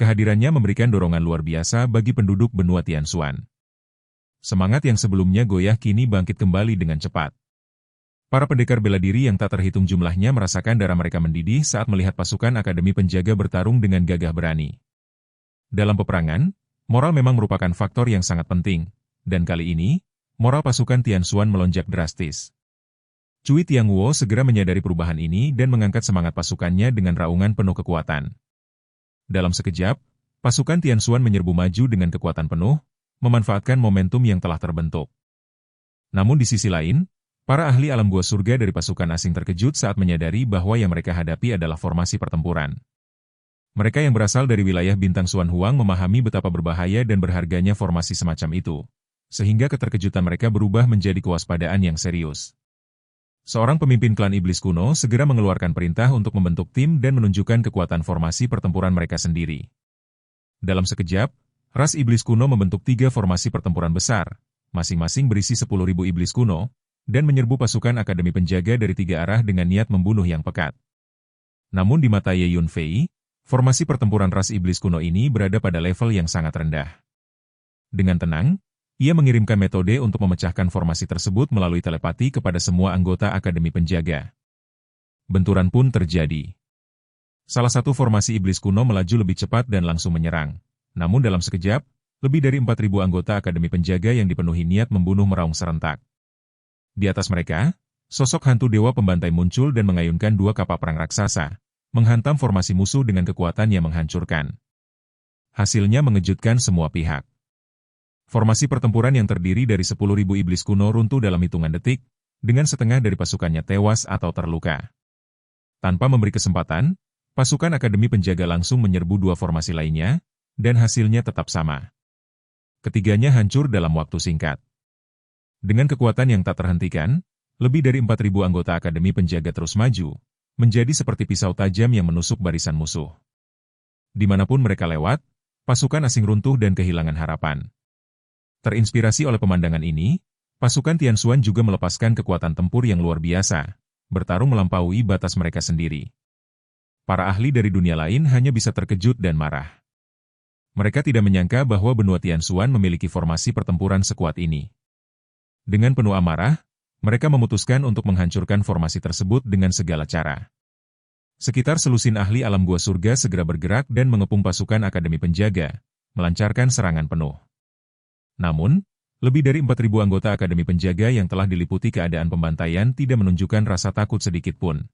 Kehadirannya memberikan dorongan luar biasa bagi penduduk benua Tian Xuan. Semangat yang sebelumnya goyah kini bangkit kembali dengan cepat. Para pendekar bela diri yang tak terhitung jumlahnya merasakan darah mereka mendidih saat melihat pasukan Akademi Penjaga bertarung dengan gagah berani. Dalam peperangan, moral memang merupakan faktor yang sangat penting, dan kali ini, moral pasukan Tian Xuan melonjak drastis. Cui Tianguo segera menyadari perubahan ini dan mengangkat semangat pasukannya dengan raungan penuh kekuatan. Dalam sekejap, pasukan Tianxuan menyerbu maju dengan kekuatan penuh, memanfaatkan momentum yang telah terbentuk. Namun di sisi lain, para ahli alam gua surga dari pasukan asing terkejut saat menyadari bahwa yang mereka hadapi adalah formasi pertempuran. Mereka yang berasal dari wilayah bintang Xuan Huang memahami betapa berbahaya dan berharganya formasi semacam itu, sehingga keterkejutan mereka berubah menjadi kewaspadaan yang serius. Seorang pemimpin klan iblis kuno segera mengeluarkan perintah untuk membentuk tim dan menunjukkan kekuatan formasi pertempuran mereka sendiri. Dalam sekejap, ras iblis kuno membentuk 3 formasi pertempuran besar, masing-masing berisi 10.000 iblis kuno, dan menyerbu pasukan Akademi Penjaga dari 3 arah dengan niat membunuh yang pekat. Namun di mata Ye Yunfei, formasi pertempuran ras iblis kuno ini berada pada level yang sangat rendah. Dengan tenang, ia mengirimkan metode untuk memecahkan formasi tersebut melalui telepati kepada semua anggota Akademi Penjaga. Benturan pun terjadi. Salah satu formasi iblis kuno melaju lebih cepat dan langsung menyerang. Namun dalam sekejap, lebih dari 4.000 anggota Akademi Penjaga yang dipenuhi niat membunuh meraung serentak. Di atas mereka, sosok hantu dewa pembantai muncul dan mengayunkan 2 kapal perang raksasa, menghantam formasi musuh dengan kekuatan yang menghancurkan. Hasilnya mengejutkan semua pihak. Formasi pertempuran yang terdiri dari 10.000 iblis kuno runtuh dalam hitungan detik, dengan setengah dari pasukannya tewas atau terluka. Tanpa memberi kesempatan, pasukan Akademi Penjaga langsung menyerbu 2 formasi lainnya, dan hasilnya tetap sama. Ketiganya hancur dalam waktu singkat. Dengan kekuatan yang tak terhentikan, lebih dari 4.000 anggota Akademi Penjaga terus maju, menjadi seperti pisau tajam yang menusuk barisan musuh. Dimanapun mereka lewat, pasukan asing runtuh dan kehilangan harapan. Terinspirasi oleh pemandangan ini, pasukan Tianxuan juga melepaskan kekuatan tempur yang luar biasa, bertarung melampaui batas mereka sendiri. Para ahli dari dunia lain hanya bisa terkejut dan marah. Mereka tidak menyangka bahwa benua Tianxuan memiliki formasi pertempuran sekuat ini. Dengan penuh amarah, mereka memutuskan untuk menghancurkan formasi tersebut dengan segala cara. Sekitar selusin ahli alam gua surga segera bergerak dan mengepung pasukan Akademi Penjaga, melancarkan serangan penuh. Namun, lebih dari 4.000 anggota Akademi Penjaga yang telah diliputi keadaan pembantaian tidak menunjukkan rasa takut sedikit pun.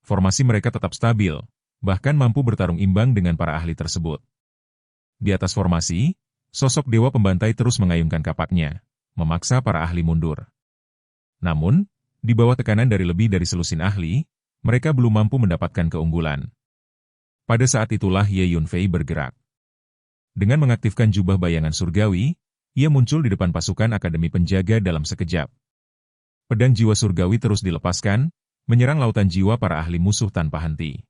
Formasi mereka tetap stabil, bahkan mampu bertarung imbang dengan para ahli tersebut. Di atas formasi, sosok dewa pembantai terus mengayunkan kapaknya, memaksa para ahli mundur. Namun, di bawah tekanan dari lebih dari selusin ahli, mereka belum mampu mendapatkan keunggulan. Pada saat itulah Ye Yunfei bergerak. Dengan mengaktifkan jubah bayangan surgawi, ia muncul di depan pasukan Akademi Penjaga dalam sekejap. Pedang jiwa surgawi terus dilepaskan, menyerang lautan jiwa para ahli musuh tanpa henti.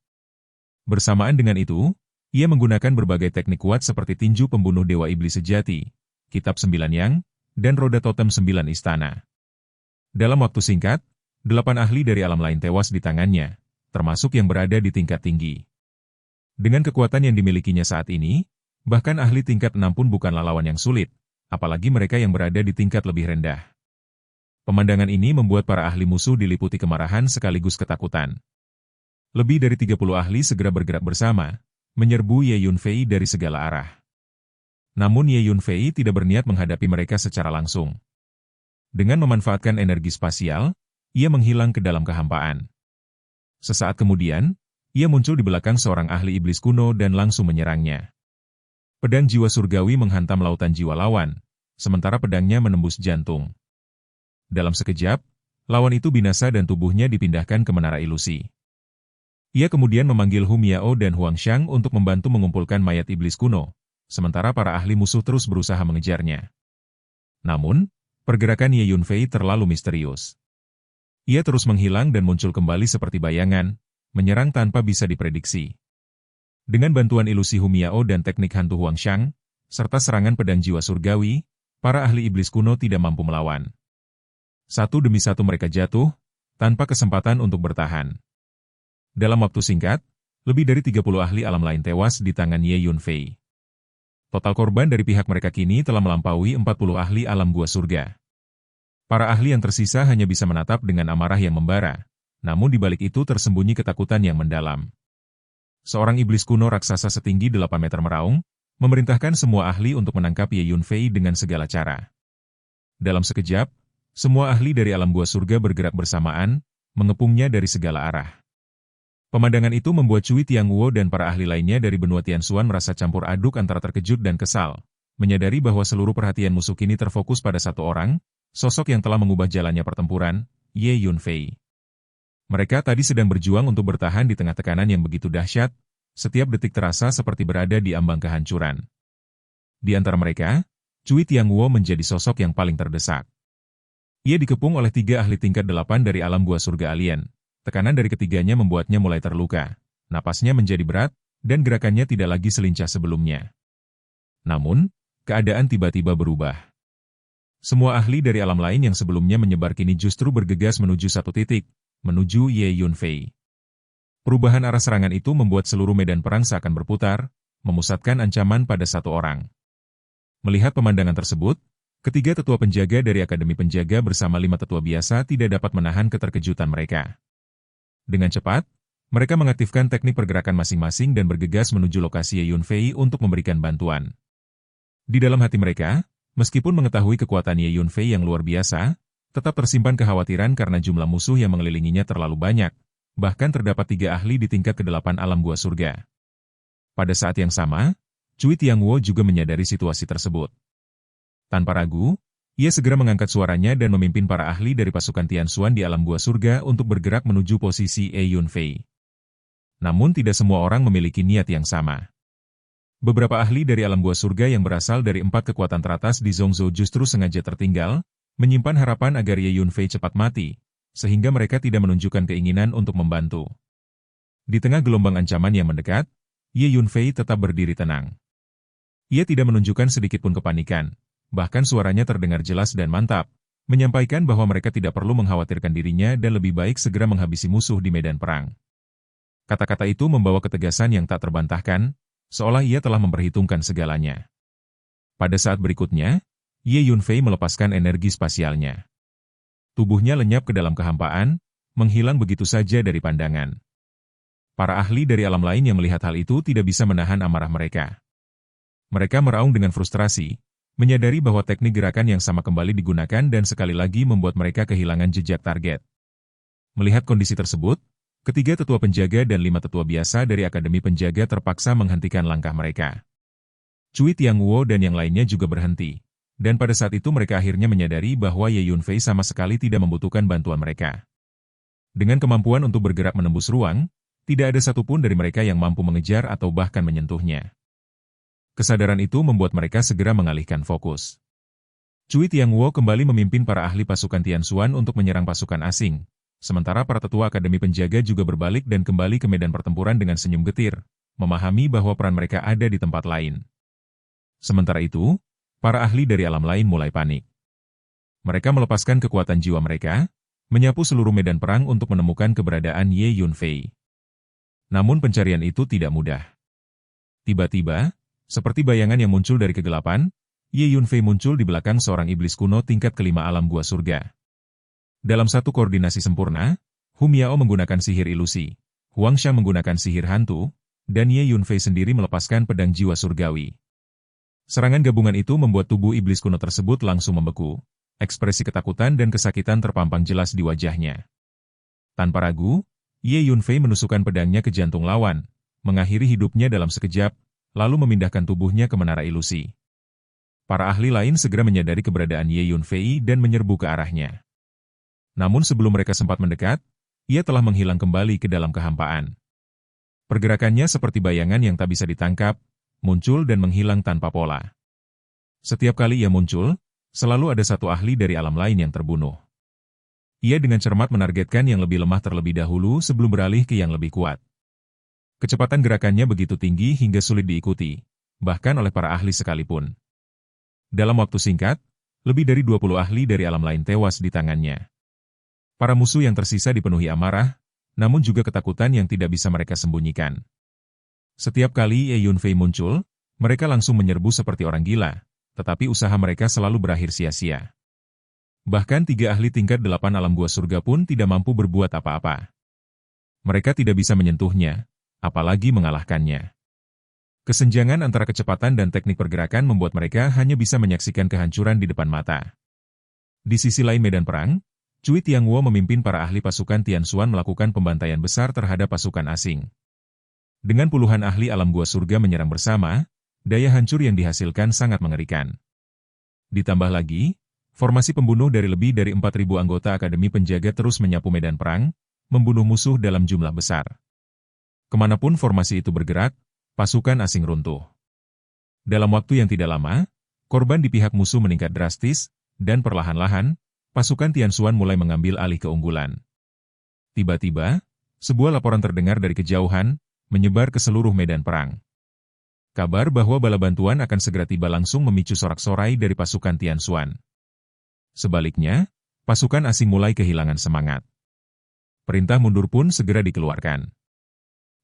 Bersamaan dengan itu, ia menggunakan berbagai teknik kuat seperti tinju pembunuh dewa iblis sejati, kitab 9 yang, dan roda totem 9 istana. Dalam waktu singkat, 8 ahli dari alam lain tewas di tangannya, termasuk yang berada di tingkat tinggi. Dengan kekuatan yang dimilikinya saat ini, bahkan ahli tingkat 6 pun bukanlah lawan yang sulit, apalagi mereka yang berada di tingkat lebih rendah. Pemandangan ini membuat para ahli musuh diliputi kemarahan sekaligus ketakutan. Lebih dari 30 ahli segera bergerak bersama, menyerbu Ye Yunfei dari segala arah. Namun Ye Yunfei tidak berniat menghadapi mereka secara langsung. Dengan memanfaatkan energi spasial, ia menghilang ke dalam kehampaan. Sesaat kemudian, ia muncul di belakang seorang ahli iblis kuno dan langsung menyerangnya. Pedang jiwa surgawi menghantam lautan jiwa lawan, sementara pedangnya menembus jantung. Dalam sekejap, lawan itu binasa dan tubuhnya dipindahkan ke menara ilusi. Ia kemudian memanggil Hu Miao dan Huang Xiang untuk membantu mengumpulkan mayat iblis kuno, sementara para ahli musuh terus berusaha mengejarnya. Namun, pergerakan Ye Yunfei terlalu misterius. Ia terus menghilang dan muncul kembali seperti bayangan, menyerang tanpa bisa diprediksi. Dengan bantuan ilusi Hu Miao dan teknik hantu Huang Xiang, serta serangan pedang jiwa surgawi, para ahli iblis kuno tidak mampu melawan. Satu demi satu mereka jatuh, tanpa kesempatan untuk bertahan. Dalam waktu singkat, lebih dari 30 ahli alam lain tewas di tangan Ye Yunfei. Total korban dari pihak mereka kini telah melampaui 40 ahli alam gua surga. Para ahli yang tersisa hanya bisa menatap dengan amarah yang membara, namun di balik itu tersembunyi ketakutan yang mendalam. Seorang iblis kuno raksasa setinggi 8 meter meraung, memerintahkan semua ahli untuk menangkap Ye Yunfei dengan segala cara. Dalam sekejap, Semua ahli dari alam gua surga bergerak bersamaan, mengepungnya dari segala arah. Pemandangan itu membuat Cui Tianguo dan para ahli lainnya dari benua Tianxuan merasa campur aduk antara terkejut dan kesal, menyadari bahwa seluruh perhatian musuh kini terfokus pada satu orang, sosok yang telah mengubah jalannya pertempuran, Ye Yunfei. Mereka tadi sedang berjuang untuk bertahan di tengah tekanan yang begitu dahsyat, setiap detik terasa seperti berada di ambang kehancuran. Di antara mereka, Cui Tianguo menjadi sosok yang paling terdesak. Ia dikepung oleh 3 ahli tingkat 8 dari alam gua surga alien. Tekanan dari ketiganya membuatnya mulai terluka. Napasnya menjadi berat, dan gerakannya tidak lagi selincah sebelumnya. Namun, keadaan tiba-tiba berubah. Semua ahli dari alam lain yang sebelumnya menyebar kini justru bergegas menuju satu titik, menuju Ye Yunfei. Perubahan arah serangan itu membuat seluruh medan perang seakan berputar, memusatkan ancaman pada satu orang. Melihat pemandangan tersebut, ketiga tetua penjaga dari Akademi Penjaga bersama 5 tetua biasa tidak dapat menahan keterkejutan mereka. Dengan cepat, mereka mengaktifkan teknik pergerakan masing-masing dan bergegas menuju lokasi Ye Yunfei untuk memberikan bantuan. Di dalam hati mereka, meskipun mengetahui kekuatan Ye Yunfei yang luar biasa, tetap tersimpan kekhawatiran karena jumlah musuh yang mengelilinginya terlalu banyak, bahkan terdapat 3 ahli di tingkat ke-8 alam gua surga. Pada saat yang sama, Cui Tianguo juga menyadari situasi tersebut. Tanpa ragu, ia segera mengangkat suaranya dan memimpin para ahli dari pasukan Tianxuan di alam gua surga untuk bergerak menuju posisi Ye Yunfei. Namun tidak semua orang memiliki niat yang sama. Beberapa ahli dari alam gua surga yang berasal dari 4 kekuatan teratas di Zhongzhou justru sengaja tertinggal, menyimpan harapan agar Ye Yunfei cepat mati, sehingga mereka tidak menunjukkan keinginan untuk membantu. Di tengah gelombang ancaman yang mendekat, Ye Yunfei tetap berdiri tenang. Ia tidak menunjukkan sedikitpun kepanikan. Bahkan suaranya terdengar jelas dan mantap, menyampaikan bahwa mereka tidak perlu mengkhawatirkan dirinya dan lebih baik segera menghabisi musuh di medan perang. Kata-kata itu membawa ketegasan yang tak terbantahkan, seolah ia telah memperhitungkan segalanya. Pada saat berikutnya, Ye Yunfei melepaskan energi spasialnya. Tubuhnya lenyap ke dalam kehampaan, menghilang begitu saja dari pandangan. Para ahli dari alam lain yang melihat hal itu tidak bisa menahan amarah mereka. Mereka meraung dengan frustrasi, menyadari bahwa teknik gerakan yang sama kembali digunakan dan sekali lagi membuat mereka kehilangan jejak target. Melihat kondisi tersebut, ketiga tetua penjaga dan 5 tetua biasa dari Akademi Penjaga terpaksa menghentikan langkah mereka. Cui Tianguo dan yang lainnya juga berhenti, dan pada saat itu mereka akhirnya menyadari bahwa Ye Yunfei sama sekali tidak membutuhkan bantuan mereka. Dengan kemampuan untuk bergerak menembus ruang, tidak ada satupun dari mereka yang mampu mengejar atau bahkan menyentuhnya. Kesadaran itu membuat mereka segera mengalihkan fokus. Cui Tianguo kembali memimpin para ahli pasukan Tianxuan untuk menyerang pasukan asing, sementara para tetua Akademi Penjaga juga berbalik dan kembali ke medan pertempuran dengan senyum getir, memahami bahwa peran mereka ada di tempat lain. Sementara itu, para ahli dari alam lain mulai panik. Mereka melepaskan kekuatan jiwa mereka, menyapu seluruh medan perang untuk menemukan keberadaan Ye Yunfei. Namun pencarian itu tidak mudah. Tiba-tiba, seperti bayangan yang muncul dari kegelapan, Ye Yunfei muncul di belakang seorang iblis kuno tingkat ke-5 alam gua surga. Dalam satu koordinasi sempurna, Hu Miao menggunakan sihir ilusi, Huang Xiang menggunakan sihir hantu, dan Ye Yunfei sendiri melepaskan pedang jiwa surgawi. Serangan gabungan itu membuat tubuh iblis kuno tersebut langsung membeku, ekspresi ketakutan dan kesakitan terpampang jelas di wajahnya. Tanpa ragu, Ye Yunfei menusukkan pedangnya ke jantung lawan, mengakhiri hidupnya dalam sekejap, lalu memindahkan tubuhnya ke menara ilusi. Para ahli lain segera menyadari keberadaan Ye Yunfei dan menyerbu ke arahnya. Namun sebelum mereka sempat mendekat, ia telah menghilang kembali ke dalam kehampaan. Pergerakannya seperti bayangan yang tak bisa ditangkap, muncul dan menghilang tanpa pola. Setiap kali ia muncul, selalu ada satu ahli dari alam lain yang terbunuh. Ia dengan cermat menargetkan yang lebih lemah terlebih dahulu sebelum beralih ke yang lebih kuat. Kecepatan gerakannya begitu tinggi hingga sulit diikuti, bahkan oleh para ahli sekalipun. Dalam waktu singkat, lebih dari 20 ahli dari alam lain tewas di tangannya. Para musuh yang tersisa dipenuhi amarah, namun juga ketakutan yang tidak bisa mereka sembunyikan. Setiap kali Ye Yunfei muncul, mereka langsung menyerbu seperti orang gila, tetapi usaha mereka selalu berakhir sia-sia. Bahkan 3 ahli tingkat 8 alam gua surga pun tidak mampu berbuat apa-apa. Mereka tidak bisa menyentuhnya, apalagi mengalahkannya. Kesenjangan antara kecepatan dan teknik pergerakan membuat mereka hanya bisa menyaksikan kehancuran di depan mata. Di sisi lain medan perang, Cui Tianguo memimpin para ahli pasukan Tianxuan melakukan pembantaian besar terhadap pasukan asing. Dengan puluhan ahli alam gua surga menyerang bersama, daya hancur yang dihasilkan sangat mengerikan. Ditambah lagi, formasi pembunuh dari lebih dari 4.000 anggota Akademi Penjaga terus menyapu medan perang, membunuh musuh dalam jumlah besar. Kemanapun formasi itu bergerak, pasukan asing runtuh. Dalam waktu yang tidak lama, korban di pihak musuh meningkat drastis, dan perlahan-lahan, pasukan Tianxuan mulai mengambil alih keunggulan. Tiba-tiba, sebuah laporan terdengar dari kejauhan, menyebar ke seluruh medan perang. Kabar bahwa bala bantuan akan segera tiba langsung memicu sorak-sorai dari pasukan Tianxuan. Sebaliknya, pasukan asing mulai kehilangan semangat. Perintah mundur pun segera dikeluarkan.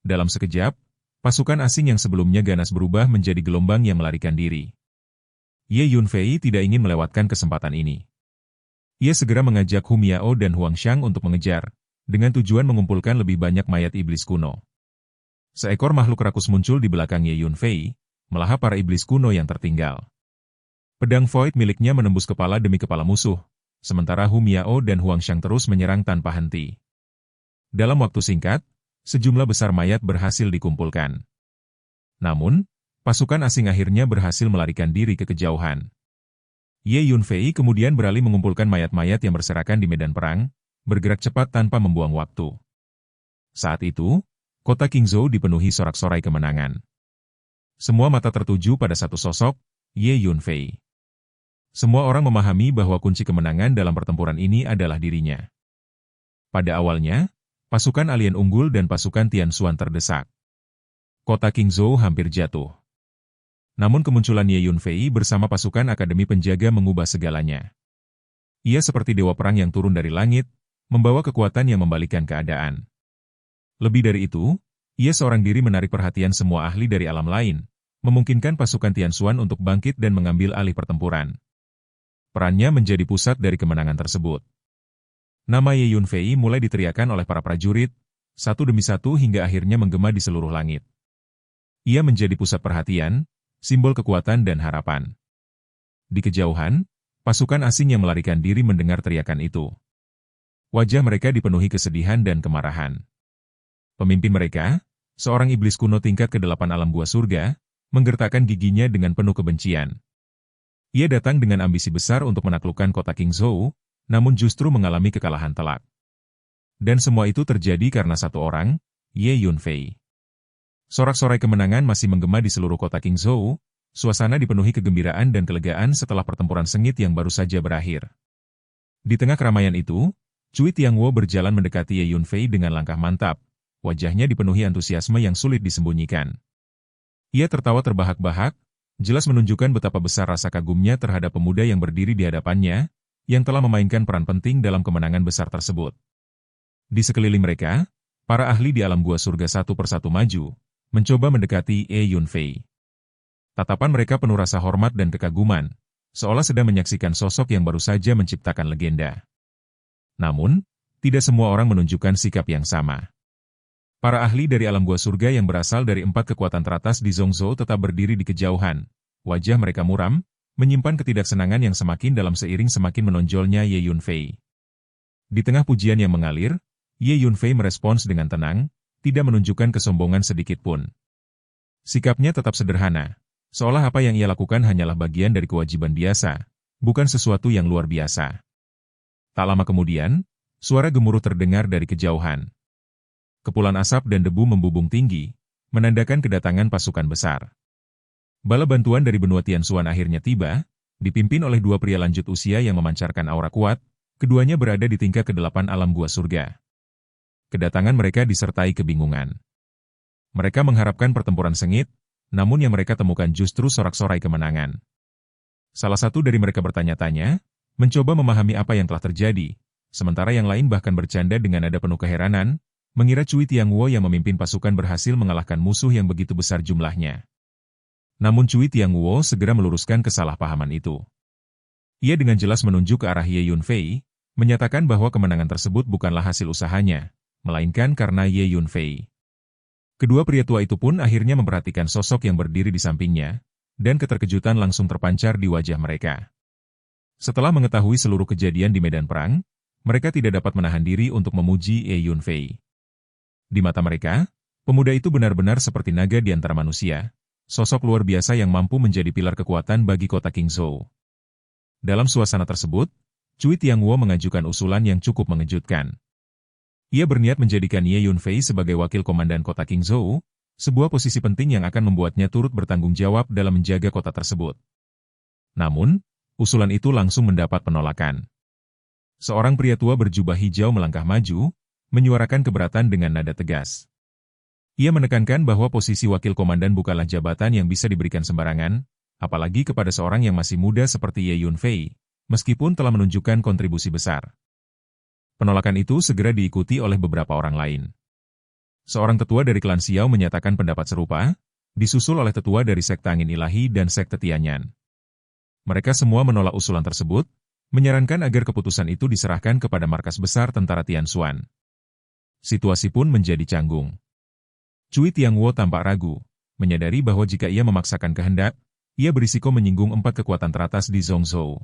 Dalam sekejap, pasukan asing yang sebelumnya ganas berubah menjadi gelombang yang melarikan diri. Ye Yunfei tidak ingin melewatkan kesempatan ini. Ia segera mengajak Hu Miao dan Huang Xiang untuk mengejar, dengan tujuan mengumpulkan lebih banyak mayat iblis kuno. Seekor makhluk rakus muncul di belakang Ye Yunfei, melahap para iblis kuno yang tertinggal. Pedang Void miliknya menembus kepala demi kepala musuh, sementara Hu Miao dan Huang Xiang terus menyerang tanpa henti. Dalam waktu singkat, sejumlah besar mayat berhasil dikumpulkan. Namun, pasukan asing akhirnya berhasil melarikan diri ke kejauhan. Ye Yunfei kemudian beralih mengumpulkan mayat-mayat yang berserakan di medan perang, bergerak cepat tanpa membuang waktu. Saat itu, kota Qingzhou dipenuhi sorak-sorai kemenangan. Semua mata tertuju pada satu sosok, Ye Yunfei. Semua orang memahami bahwa kunci kemenangan dalam pertempuran ini adalah dirinya. Pada awalnya, pasukan alien unggul dan pasukan Tianxuan terdesak. Kota Qingzhou hampir jatuh. Namun kemunculan Ye Yunfei bersama pasukan Akademi Penjaga mengubah segalanya. Ia seperti dewa perang yang turun dari langit, membawa kekuatan yang membalikkan keadaan. Lebih dari itu, ia seorang diri menarik perhatian semua ahli dari alam lain, memungkinkan pasukan Tianxuan untuk bangkit dan mengambil alih pertempuran. Perannya menjadi pusat dari kemenangan tersebut. Nama Ye Yunfei mulai diteriakan oleh para prajurit, satu demi satu hingga akhirnya menggema di seluruh langit. Ia menjadi pusat perhatian, simbol kekuatan dan harapan. Di kejauhan, pasukan asing yang melarikan diri mendengar teriakan itu. Wajah mereka dipenuhi kesedihan dan kemarahan. Pemimpin mereka, seorang iblis kuno tingkat ke-8 alam gua surga, menggertakkan giginya dengan penuh kebencian. Ia datang dengan ambisi besar untuk menaklukkan kota Qingzhou, namun justru mengalami kekalahan telak. Dan semua itu terjadi karena satu orang, Ye Yunfei. Sorak-sorai kemenangan masih menggema di seluruh kota Qingzhou, suasana dipenuhi kegembiraan dan kelegaan setelah pertempuran sengit yang baru saja berakhir. Di tengah keramaian itu, Cui Tianguo berjalan mendekati Ye Yunfei dengan langkah mantap, wajahnya dipenuhi antusiasme yang sulit disembunyikan. Ia tertawa terbahak-bahak, jelas menunjukkan betapa besar rasa kagumnya terhadap pemuda yang berdiri di hadapannya, yang telah memainkan peran penting dalam kemenangan besar tersebut. Di sekeliling mereka, para ahli di alam gua surga satu persatu maju, mencoba mendekati Ye Yunfei. Tatapan mereka penuh rasa hormat dan kekaguman, seolah sedang menyaksikan sosok yang baru saja menciptakan legenda. Namun, tidak semua orang menunjukkan sikap yang sama. Para ahli dari alam gua surga yang berasal dari 4 kekuatan teratas di Zhongzhou tetap berdiri di kejauhan. Wajah mereka muram, menyimpan ketidaksenangan yang semakin dalam seiring semakin menonjolnya Ye Yunfei. Di tengah pujian yang mengalir, Ye Yunfei merespons dengan tenang, tidak menunjukkan kesombongan sedikit pun. Sikapnya tetap sederhana, seolah apa yang ia lakukan hanyalah bagian dari kewajiban biasa, bukan sesuatu yang luar biasa. Tak lama kemudian, suara gemuruh terdengar dari kejauhan. Kepulan asap dan debu membubung tinggi, menandakan kedatangan pasukan besar. Bala bantuan dari benua Tianxuan akhirnya tiba, dipimpin oleh 2 pria lanjut usia yang memancarkan aura kuat, keduanya berada di tingkat ke-8 alam gua surga. Kedatangan mereka disertai kebingungan. Mereka mengharapkan pertempuran sengit, namun yang mereka temukan justru sorak-sorai kemenangan. Salah satu dari mereka bertanya-tanya, mencoba memahami apa yang telah terjadi, sementara yang lain bahkan bercanda dengan nada penuh keheranan, mengira Cui Tianguo yang memimpin pasukan berhasil mengalahkan musuh yang begitu besar jumlahnya. Namun Cui Tianguo segera meluruskan kesalahpahaman itu. Ia dengan jelas menunjuk ke arah Ye Yunfei, menyatakan bahwa kemenangan tersebut bukanlah hasil usahanya, melainkan karena Ye Yunfei. Kedua pria tua itu pun akhirnya memperhatikan sosok yang berdiri di sampingnya, dan keterkejutan langsung terpancar di wajah mereka. Setelah mengetahui seluruh kejadian di medan perang, mereka tidak dapat menahan diri untuk memuji Ye Yunfei. Di mata mereka, pemuda itu benar-benar seperti naga di antara manusia, sosok luar biasa yang mampu menjadi pilar kekuatan bagi kota Qingzhou. Dalam suasana tersebut, Cui Tianguo mengajukan usulan yang cukup mengejutkan. Ia berniat menjadikan Ye Yunfei sebagai wakil komandan kota Qingzhou, sebuah posisi penting yang akan membuatnya turut bertanggung jawab dalam menjaga kota tersebut. Namun, usulan itu langsung mendapat penolakan. Seorang pria tua berjubah hijau melangkah maju, menyuarakan keberatan dengan nada tegas. Ia menekankan bahwa posisi wakil komandan bukanlah jabatan yang bisa diberikan sembarangan, apalagi kepada seorang yang masih muda seperti Ye Yunfei, meskipun telah menunjukkan kontribusi besar. Penolakan itu segera diikuti oleh beberapa orang lain. Seorang tetua dari klan Xiao menyatakan pendapat serupa, disusul oleh tetua dari sekte Angin Ilahi dan sekte Tianyan. Mereka semua menolak usulan tersebut, menyarankan agar keputusan itu diserahkan kepada markas besar tentara Tianxuan. Situasi pun menjadi canggung. Cui Tianguo tampak ragu, menyadari bahwa jika ia memaksakan kehendak, ia berisiko menyinggung 4 kekuatan teratas di Zhongzhou.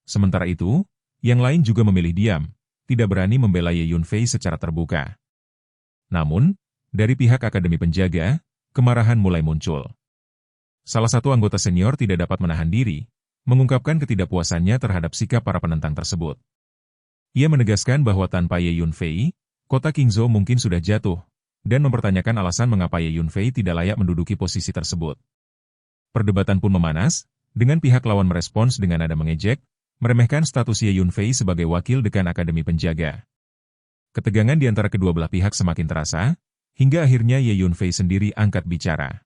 Sementara itu, yang lain juga memilih diam, tidak berani membela Ye Yunfei secara terbuka. Namun, dari pihak Akademi Penjaga, kemarahan mulai muncul. Salah satu anggota senior tidak dapat menahan diri, mengungkapkan ketidakpuasannya terhadap sikap para penentang tersebut. Ia menegaskan bahwa tanpa Ye Yunfei, kota Qingzhou mungkin sudah jatuh, dan mempertanyakan alasan mengapa Ye Yunfei tidak layak menduduki posisi tersebut. Perdebatan pun memanas, dengan pihak lawan merespons dengan nada mengejek, meremehkan status Ye Yunfei sebagai wakil dekan Akademi Penjaga. Ketegangan di antara kedua belah pihak semakin terasa, hingga akhirnya Ye Yunfei sendiri angkat bicara.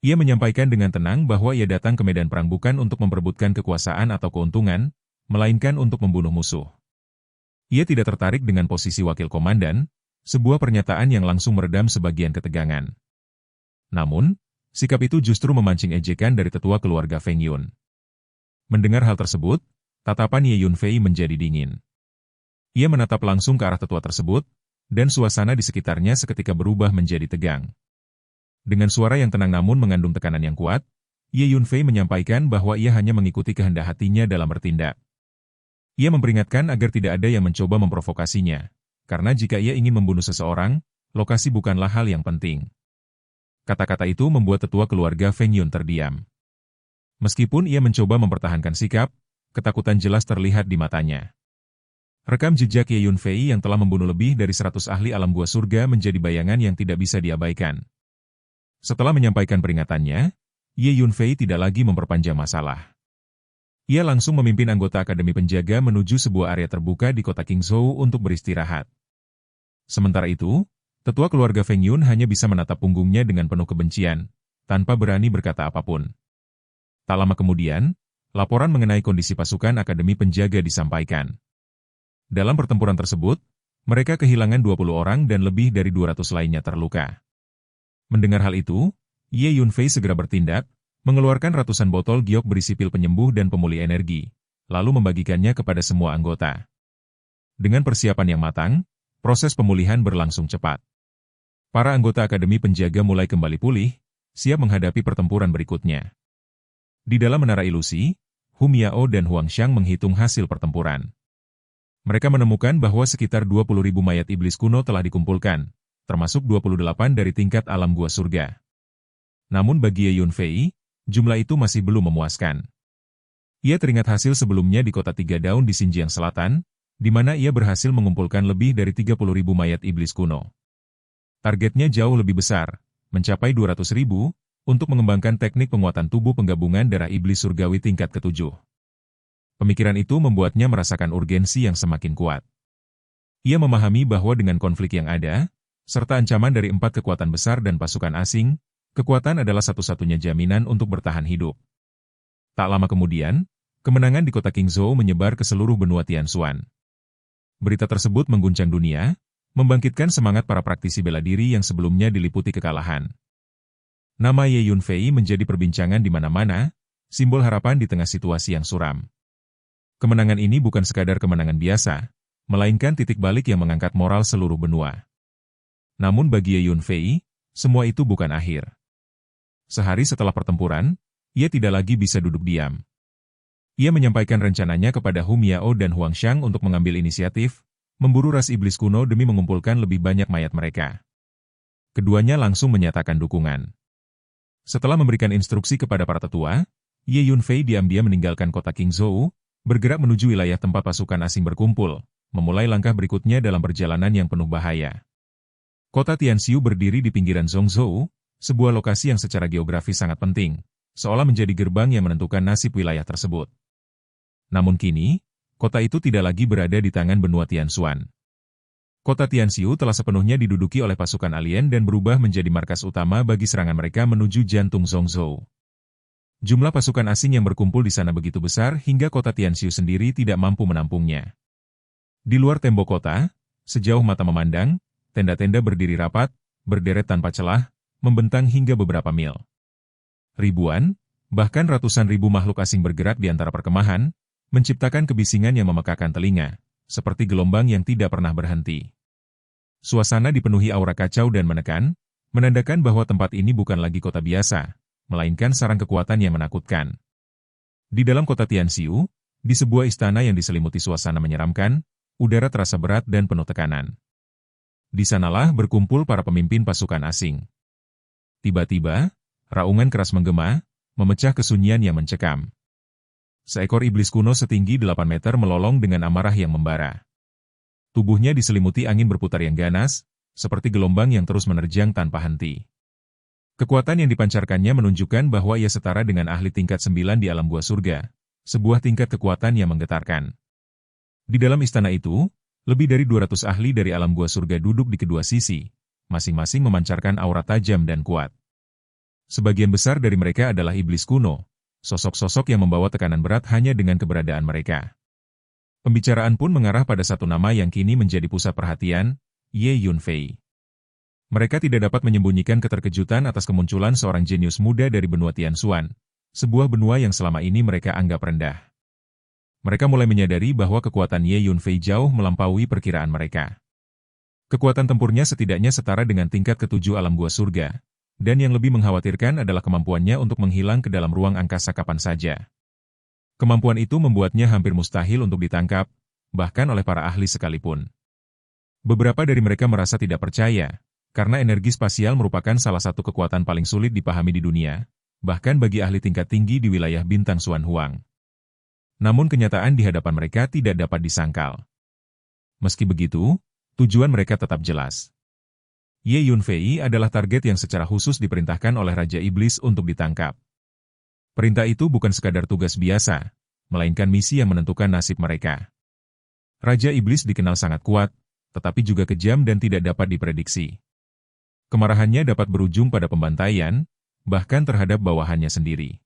Ia menyampaikan dengan tenang bahwa ia datang ke medan perang bukan untuk memperebutkan kekuasaan atau keuntungan, melainkan untuk membunuh musuh. Ia tidak tertarik dengan posisi wakil komandan, sebuah pernyataan yang langsung meredam sebagian ketegangan. Namun, sikap itu justru memancing ejekan dari tetua keluarga Feng Yun. Mendengar hal tersebut, tatapan Ye Yunfei menjadi dingin. Ia menatap langsung ke arah tetua tersebut, dan suasana di sekitarnya seketika berubah menjadi tegang. Dengan suara yang tenang namun mengandung tekanan yang kuat, Ye Yunfei menyampaikan bahwa ia hanya mengikuti kehendak hatinya dalam bertindak. Ia memperingatkan agar tidak ada yang mencoba memprovokasinya, karena jika ia ingin membunuh seseorang, lokasi bukanlah hal yang penting. Kata-kata itu membuat tetua keluarga Feng Yun terdiam. Meskipun ia mencoba mempertahankan sikap, ketakutan jelas terlihat di matanya. Rekam jejak Ye Yunfei yang telah membunuh lebih dari 100 ahli alam gua surga menjadi bayangan yang tidak bisa diabaikan. Setelah menyampaikan peringatannya, Ye Yunfei tidak lagi memperpanjang masalah. Ia langsung memimpin anggota Akademi Penjaga menuju sebuah area terbuka di kota Qingzhou untuk beristirahat. Sementara itu, tetua keluarga Feng Yun hanya bisa menatap punggungnya dengan penuh kebencian, tanpa berani berkata apapun. Tak lama kemudian, laporan mengenai kondisi pasukan Akademi Penjaga disampaikan. Dalam pertempuran tersebut, mereka kehilangan 20 orang dan lebih dari 200 lainnya terluka. Mendengar hal itu, Ye Yunfei segera bertindak, mengeluarkan ratusan botol giok berisi pil penyembuh dan pemulih energi, lalu membagikannya kepada semua anggota. Dengan persiapan yang matang, proses pemulihan berlangsung cepat. Para anggota Akademi Penjaga mulai kembali pulih, siap menghadapi pertempuran berikutnya. Di dalam menara ilusi, Hu Miao dan Huang Xiang menghitung hasil pertempuran. Mereka menemukan bahwa sekitar 20.000 mayat iblis kuno telah dikumpulkan, termasuk 28 dari tingkat alam gua surga. Namun bagi Ye Yunfei, jumlah itu masih belum memuaskan. Ia teringat hasil sebelumnya di kota Tiga Daun di Xinjiang Selatan, di mana ia berhasil mengumpulkan lebih dari 30.000 mayat iblis kuno. Targetnya jauh lebih besar, mencapai 200.000, untuk mengembangkan teknik penguatan tubuh penggabungan darah iblis surgawi tingkat ke-7. Pemikiran itu membuatnya merasakan urgensi yang semakin kuat. Ia memahami bahwa dengan konflik yang ada, serta ancaman dari 4 kekuatan besar dan pasukan asing, kekuatan adalah satu-satunya jaminan untuk bertahan hidup. Tak lama kemudian, kemenangan di kota Qingzhou menyebar ke seluruh benua Tianxuan. Berita tersebut mengguncang dunia, membangkitkan semangat para praktisi bela diri yang sebelumnya diliputi kekalahan. Nama Ye Yunfei menjadi perbincangan di mana-mana, simbol harapan di tengah situasi yang suram. Kemenangan ini bukan sekadar kemenangan biasa, melainkan titik balik yang mengangkat moral seluruh benua. Namun bagi Ye Yunfei, semua itu bukan akhir. Sehari setelah pertempuran, ia tidak lagi bisa duduk diam. Ia menyampaikan rencananya kepada Hu Miao dan Huang Xiang untuk mengambil inisiatif, memburu ras iblis kuno demi mengumpulkan lebih banyak mayat mereka. Keduanya langsung menyatakan dukungan. Setelah memberikan instruksi kepada para tetua, Ye Yunfei diam-diam meninggalkan kota Qingzhou, bergerak menuju wilayah tempat pasukan asing berkumpul, memulai langkah berikutnya dalam perjalanan yang penuh bahaya. Kota Tianxiu berdiri di pinggiran Zhongzhou, sebuah lokasi yang secara geografis sangat penting, seolah menjadi gerbang yang menentukan nasib wilayah tersebut. Namun kini, kota itu tidak lagi berada di tangan benua Tianxuan. Kota Tianxiu telah sepenuhnya diduduki oleh pasukan alien dan berubah menjadi markas utama bagi serangan mereka menuju jantung Zhongzhou. Jumlah pasukan asing yang berkumpul di sana begitu besar hingga kota Tianxiu sendiri tidak mampu menampungnya. Di luar tembok kota, sejauh mata memandang, tenda-tenda berdiri rapat, berderet tanpa celah, membentang hingga beberapa mil. Ribuan, bahkan ratusan ribu makhluk asing bergerak di antara perkemahan, menciptakan kebisingan yang memekakan telinga, seperti gelombang yang tidak pernah berhenti. Suasana dipenuhi aura kacau dan menekan, menandakan bahwa tempat ini bukan lagi kota biasa, melainkan sarang kekuatan yang menakutkan. Di dalam kota Tianxiu, di sebuah istana yang diselimuti suasana menyeramkan, udara terasa berat dan penuh tekanan. Di sanalah berkumpul para pemimpin pasukan asing. Tiba-tiba, raungan keras menggema, memecah kesunyian yang mencekam. Seekor iblis kuno setinggi 8 meter melolong dengan amarah yang membara. Tubuhnya diselimuti angin berputar yang ganas, seperti gelombang yang terus menerjang tanpa henti. Kekuatan yang dipancarkannya menunjukkan bahwa ia setara dengan ahli tingkat 9 di alam gua surga, sebuah tingkat kekuatan yang menggetarkan. Di dalam istana itu, lebih dari 200 ahli dari alam gua surga duduk di kedua sisi, masing-masing memancarkan aura tajam dan kuat. Sebagian besar dari mereka adalah iblis kuno, sosok-sosok yang membawa tekanan berat hanya dengan keberadaan mereka. Pembicaraan pun mengarah pada satu nama yang kini menjadi pusat perhatian, Ye Yunfei. Mereka tidak dapat menyembunyikan keterkejutan atas kemunculan seorang jenius muda dari benua Tianxuan, sebuah benua yang selama ini mereka anggap rendah. Mereka mulai menyadari bahwa kekuatan Ye Yunfei jauh melampaui perkiraan mereka. Kekuatan tempurnya setidaknya setara dengan tingkat ketujuh alam gua surga, dan yang lebih mengkhawatirkan adalah kemampuannya untuk menghilang ke dalam ruang angkasa kapan saja. Kemampuan itu membuatnya hampir mustahil untuk ditangkap, bahkan oleh para ahli sekalipun. Beberapa dari mereka merasa tidak percaya, karena energi spasial merupakan salah satu kekuatan paling sulit dipahami di dunia, bahkan bagi ahli tingkat tinggi di wilayah bintang Xuan Huang. Namun kenyataan di hadapan mereka tidak dapat disangkal. Meski begitu, tujuan mereka tetap jelas. Ye Yunfei adalah target yang secara khusus diperintahkan oleh Raja Iblis untuk ditangkap. Perintah itu bukan sekadar tugas biasa, melainkan misi yang menentukan nasib mereka. Raja Iblis dikenal sangat kuat, tetapi juga kejam dan tidak dapat diprediksi. Kemarahannya dapat berujung pada pembantaian, bahkan terhadap bawahannya sendiri.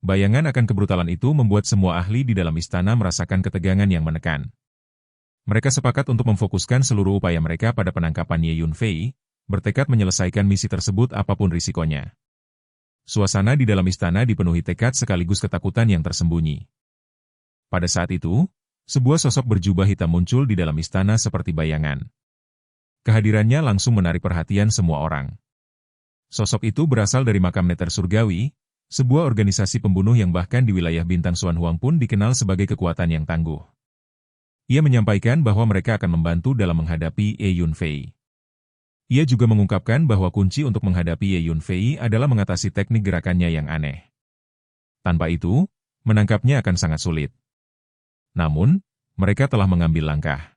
Bayangan akan kebrutalan itu membuat semua ahli di dalam istana merasakan ketegangan yang menekan. Mereka sepakat untuk memfokuskan seluruh upaya mereka pada penangkapan Ye Yunfei, bertekad menyelesaikan misi tersebut apapun risikonya. Suasana di dalam istana dipenuhi tekad sekaligus ketakutan yang tersembunyi. Pada saat itu, sebuah sosok berjubah hitam muncul di dalam istana seperti bayangan. Kehadirannya langsung menarik perhatian semua orang. Sosok itu berasal dari makam Neter Surgawi, sebuah organisasi pembunuh yang bahkan di wilayah bintang Xuan Huang pun dikenal sebagai kekuatan yang tangguh. Ia menyampaikan bahwa mereka akan membantu dalam menghadapi Ye Yunfei. Ia juga mengungkapkan bahwa kunci untuk menghadapi Ye Yunfei adalah mengatasi teknik gerakannya yang aneh. Tanpa itu, menangkapnya akan sangat sulit. Namun, mereka telah mengambil langkah.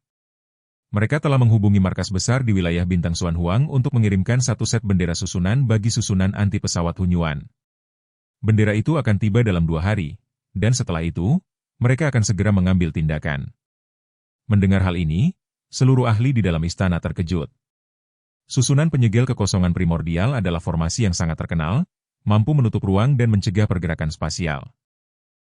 Mereka telah menghubungi markas besar di wilayah bintang Xuan Huang untuk mengirimkan satu set bendera susunan bagi susunan anti pesawat Hunyuan. Bendera itu akan tiba dalam 2 hari, dan setelah itu, mereka akan segera mengambil tindakan. Mendengar hal ini, seluruh ahli di dalam istana terkejut. Susunan penyegel kekosongan primordial adalah formasi yang sangat terkenal, mampu menutup ruang dan mencegah pergerakan spasial.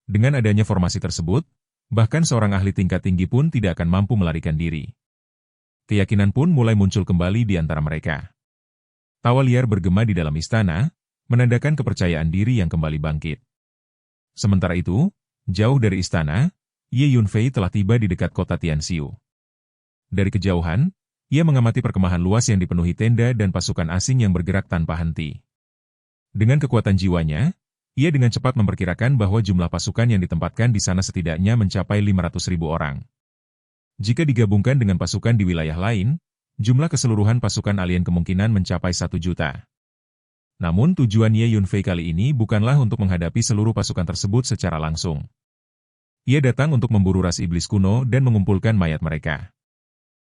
Dengan adanya formasi tersebut, bahkan seorang ahli tingkat tinggi pun tidak akan mampu melarikan diri. Keyakinan pun mulai muncul kembali di antara mereka. Tawa liar bergema di dalam istana, menandakan kepercayaan diri yang kembali bangkit. Sementara itu, jauh dari istana, Ye Yunfei telah tiba di dekat kota Tianxiu. Dari kejauhan, ia mengamati perkemahan luas yang dipenuhi tenda dan pasukan asing yang bergerak tanpa henti. Dengan kekuatan jiwanya, Ia dengan cepat memperkirakan bahwa jumlah pasukan yang ditempatkan di sana setidaknya mencapai 500.000 orang. Jika digabungkan dengan pasukan di wilayah lain, jumlah keseluruhan pasukan alien kemungkinan mencapai 1 juta. Namun tujuan Ye Yunfei kali ini bukanlah untuk menghadapi seluruh pasukan tersebut secara langsung. Ia datang untuk memburu ras iblis kuno dan mengumpulkan mayat mereka.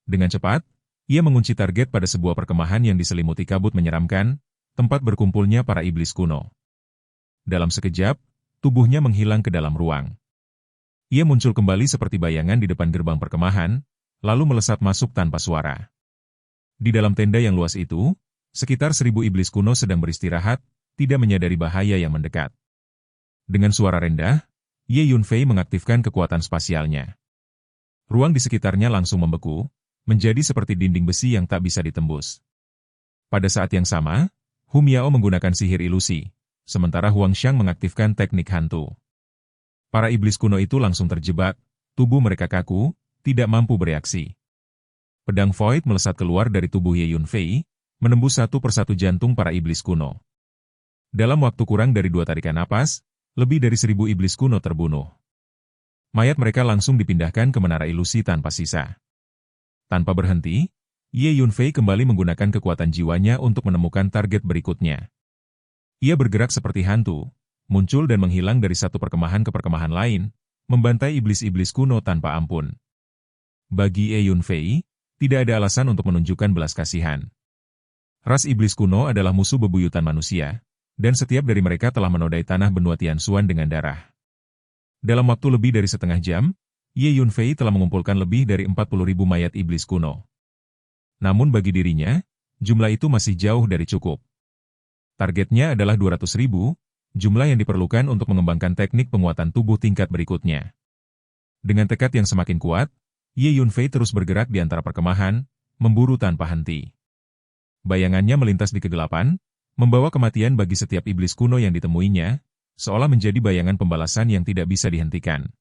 Dengan cepat, ia mengunci target pada sebuah perkemahan yang diselimuti kabut menyeramkan, tempat berkumpulnya para iblis kuno. Dalam sekejap, tubuhnya menghilang ke dalam ruang. Ia muncul kembali seperti bayangan di depan gerbang perkemahan, lalu melesat masuk tanpa suara. Di dalam tenda yang luas itu, sekitar 1.000 iblis kuno sedang beristirahat, tidak menyadari bahaya yang mendekat. Dengan suara rendah, Ye Yunfei mengaktifkan kekuatan spasialnya. Ruang di sekitarnya langsung membeku, menjadi seperti dinding besi yang tak bisa ditembus. Pada saat yang sama, Hu Miao menggunakan sihir ilusi, sementara Huang Xiang mengaktifkan teknik hantu. Para iblis kuno itu langsung terjebak, tubuh mereka kaku, tidak mampu bereaksi. Pedang Void melesat keluar dari tubuh Ye Yunfei, menembus satu persatu jantung para iblis kuno. Dalam waktu kurang dari 2 tarikan napas, lebih dari 1.000 iblis kuno terbunuh. Mayat mereka langsung dipindahkan ke menara ilusi tanpa sisa. Tanpa berhenti, Ye Yunfei kembali menggunakan kekuatan jiwanya untuk menemukan target berikutnya. Ia bergerak seperti hantu, muncul dan menghilang dari satu perkemahan ke perkemahan lain, membantai iblis-iblis kuno tanpa ampun. Bagi Ye Yunfei, tidak ada alasan untuk menunjukkan belas kasihan. Ras iblis kuno adalah musuh bebuyutan manusia, dan setiap dari mereka telah menodai tanah benua Tianxuan dengan darah. Dalam waktu lebih dari setengah jam, Ye Yunfei telah mengumpulkan lebih dari 40.000 mayat iblis kuno. Namun bagi dirinya, jumlah itu masih jauh dari cukup. Targetnya adalah 200.000, jumlah yang diperlukan untuk mengembangkan teknik penguatan tubuh tingkat berikutnya. Dengan tekad yang semakin kuat, Ye Yunfei terus bergerak di antara perkemahan, memburu tanpa henti. Bayangannya melintas di kegelapan, membawa kematian bagi setiap iblis kuno yang ditemuinya, seolah menjadi bayangan pembalasan yang tidak bisa dihentikan.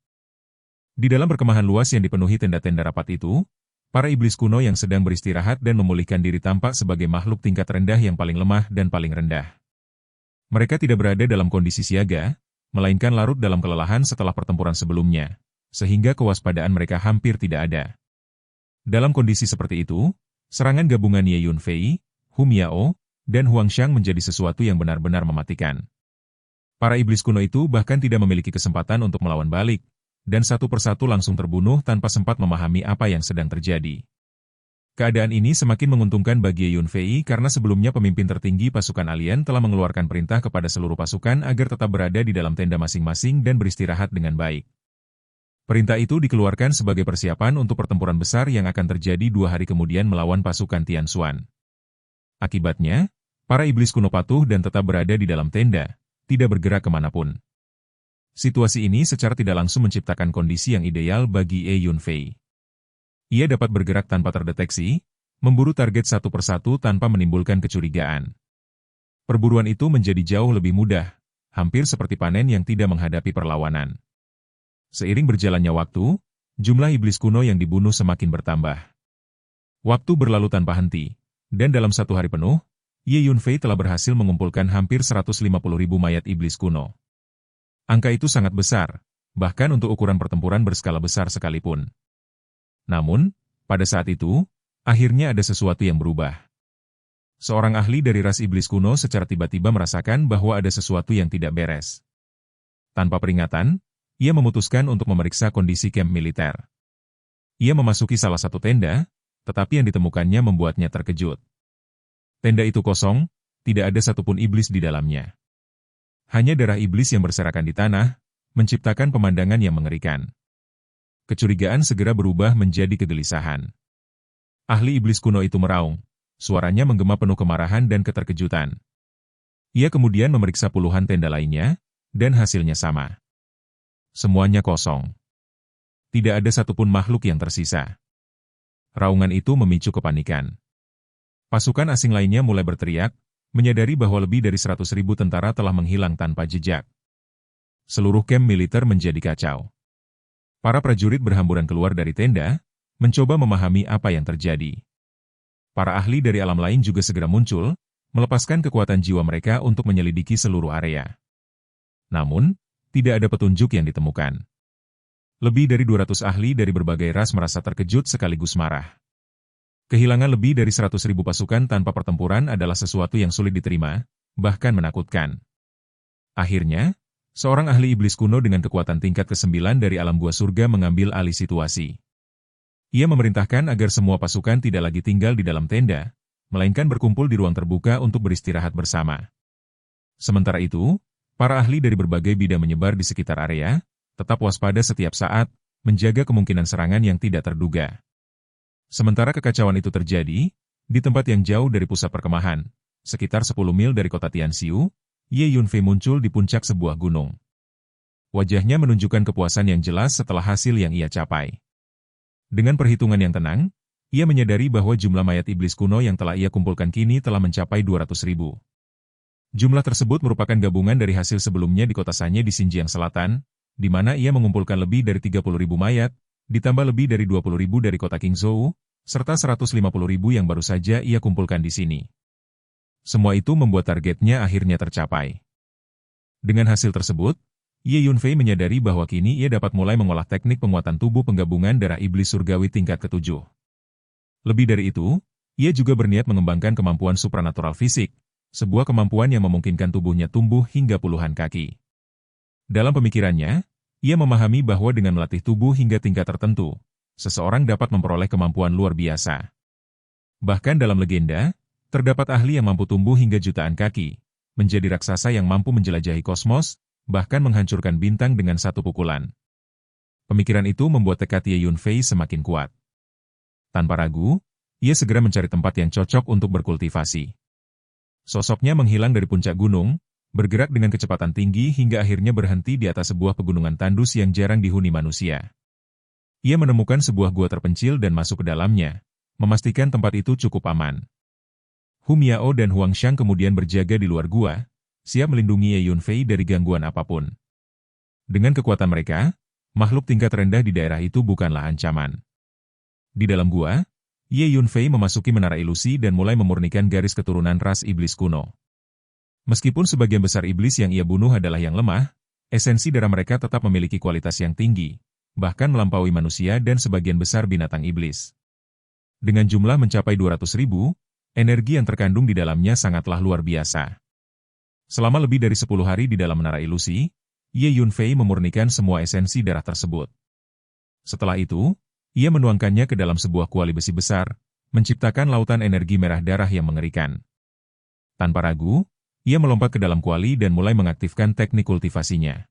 Di dalam perkemahan luas yang dipenuhi tenda-tenda rapat itu, para iblis kuno yang sedang beristirahat dan memulihkan diri tampak sebagai makhluk tingkat rendah yang paling lemah dan paling rendah. Mereka tidak berada dalam kondisi siaga, melainkan larut dalam kelelahan setelah pertempuran sebelumnya, sehingga kewaspadaan mereka hampir tidak ada. Dalam kondisi seperti itu, serangan gabungan Ye Yunfei, Hu Miao, dan Huang Xiang menjadi sesuatu yang benar-benar mematikan. Para iblis kuno itu bahkan tidak memiliki kesempatan untuk melawan balik, dan satu persatu langsung terbunuh tanpa sempat memahami apa yang sedang terjadi. Keadaan ini semakin menguntungkan bagi Ye Yunfei karena sebelumnya pemimpin tertinggi pasukan alien telah mengeluarkan perintah kepada seluruh pasukan agar tetap berada di dalam tenda masing-masing dan beristirahat dengan baik. Perintah itu dikeluarkan sebagai persiapan untuk pertempuran besar yang akan terjadi 2 hari kemudian melawan pasukan Tianxuan. Akibatnya, para iblis kuno patuh dan tetap berada di dalam tenda, tidak bergerak kemanapun. Situasi ini secara tidak langsung menciptakan kondisi yang ideal bagi Ye Yunfei. Ia dapat bergerak tanpa terdeteksi, memburu target satu persatu tanpa menimbulkan kecurigaan. Perburuan itu menjadi jauh lebih mudah, hampir seperti panen yang tidak menghadapi perlawanan. Seiring berjalannya waktu, jumlah iblis kuno yang dibunuh semakin bertambah. Waktu berlalu tanpa henti, dan dalam 1 hari penuh, Ye Yunfei telah berhasil mengumpulkan hampir 150.000 mayat iblis kuno. Angka itu sangat besar, bahkan untuk ukuran pertempuran berskala besar sekalipun. Namun, pada saat itu, akhirnya ada sesuatu yang berubah. Seorang ahli dari ras iblis kuno secara tiba-tiba merasakan bahwa ada sesuatu yang tidak beres. Tanpa peringatan, ia memutuskan untuk memeriksa kondisi kamp militer. Ia memasuki salah satu tenda, tetapi yang ditemukannya membuatnya terkejut. Tenda itu kosong, tidak ada satupun iblis di dalamnya. Hanya darah iblis yang berserakan di tanah, menciptakan pemandangan yang mengerikan. Kecurigaan segera berubah menjadi kegelisahan. Ahli iblis kuno itu meraung, suaranya menggema penuh kemarahan dan keterkejutan. Ia kemudian memeriksa puluhan tenda lainnya, dan hasilnya sama. Semuanya kosong. Tidak ada satupun makhluk yang tersisa. Raungan itu memicu kepanikan. Pasukan asing lainnya mulai berteriak, menyadari bahwa lebih dari 100.000 tentara telah menghilang tanpa jejak. Seluruh kamp militer menjadi kacau. Para prajurit berhamburan keluar dari tenda, mencoba memahami apa yang terjadi. Para ahli dari alam lain juga segera muncul, melepaskan kekuatan jiwa mereka untuk menyelidiki seluruh area. Namun, tidak ada petunjuk yang ditemukan. Lebih dari 200 ahli dari berbagai ras merasa terkejut sekaligus marah. Kehilangan lebih dari 100.000 pasukan tanpa pertempuran adalah sesuatu yang sulit diterima, bahkan menakutkan. Akhirnya, seorang ahli iblis kuno dengan kekuatan tingkat ke-9 dari alam gua surga mengambil alih situasi. Ia memerintahkan agar semua pasukan tidak lagi tinggal di dalam tenda, melainkan berkumpul di ruang terbuka untuk beristirahat bersama. Sementara itu, para ahli dari berbagai bidang menyebar di sekitar area, tetap waspada setiap saat, menjaga kemungkinan serangan yang tidak terduga. Sementara kekacauan itu terjadi, di tempat yang jauh dari pusat perkemahan, sekitar 10 mil dari kota Tianxiu, Ye Yunfei muncul di puncak sebuah gunung. Wajahnya menunjukkan kepuasan yang jelas setelah hasil yang ia capai. Dengan perhitungan yang tenang, ia menyadari bahwa jumlah mayat iblis kuno yang telah ia kumpulkan kini telah mencapai 200.000. Jumlah tersebut merupakan gabungan dari hasil sebelumnya di kota Sanye di Xinjiang Selatan, di mana ia mengumpulkan lebih dari 30.000 mayat, ditambah lebih dari 20.000 dari kota Qingzhou, serta 150.000 yang baru saja ia kumpulkan di sini. Semua itu membuat targetnya akhirnya tercapai. Dengan hasil tersebut, Ye Yunfei menyadari bahwa kini ia dapat mulai mengolah teknik penguatan tubuh penggabungan darah iblis surgawi tingkat ke-7. Lebih dari itu, ia juga berniat mengembangkan kemampuan supranatural fisik, sebuah kemampuan yang memungkinkan tubuhnya tumbuh hingga puluhan kaki. Dalam pemikirannya, ia memahami bahwa dengan melatih tubuh hingga tingkat tertentu, seseorang dapat memperoleh kemampuan luar biasa. Bahkan dalam legenda, terdapat ahli yang mampu tumbuh hingga jutaan kaki, menjadi raksasa yang mampu menjelajahi kosmos, bahkan menghancurkan bintang dengan satu pukulan. Pemikiran itu membuat tekad Ye Yunfei semakin kuat. Tanpa ragu, ia segera mencari tempat yang cocok untuk berkultivasi. Sosoknya menghilang dari puncak gunung, bergerak dengan kecepatan tinggi hingga akhirnya berhenti di atas sebuah pegunungan tandus yang jarang dihuni manusia. Ia menemukan sebuah gua terpencil dan masuk ke dalamnya, memastikan tempat itu cukup aman. Hu Miao dan Huang Xiang kemudian berjaga di luar gua, siap melindungi Ye Yunfei dari gangguan apapun. Dengan kekuatan mereka, makhluk tingkat rendah di daerah itu bukanlah ancaman. Di dalam gua, Ye Yunfei memasuki menara ilusi dan mulai memurnikan garis keturunan ras iblis kuno. Meskipun sebagian besar iblis yang ia bunuh adalah yang lemah, esensi darah mereka tetap memiliki kualitas yang tinggi, bahkan melampaui manusia dan sebagian besar binatang iblis. Dengan jumlah mencapai 200.000, energi yang terkandung di dalamnya sangatlah luar biasa. Selama lebih dari 10 hari di dalam menara ilusi, Ye Yunfei memurnikan semua esensi darah tersebut. Setelah itu, ia menuangkannya ke dalam sebuah kuali besi besar, menciptakan lautan energi merah darah yang mengerikan. Tanpa ragu, ia melompat ke dalam kuali dan mulai mengaktifkan teknik kultivasinya.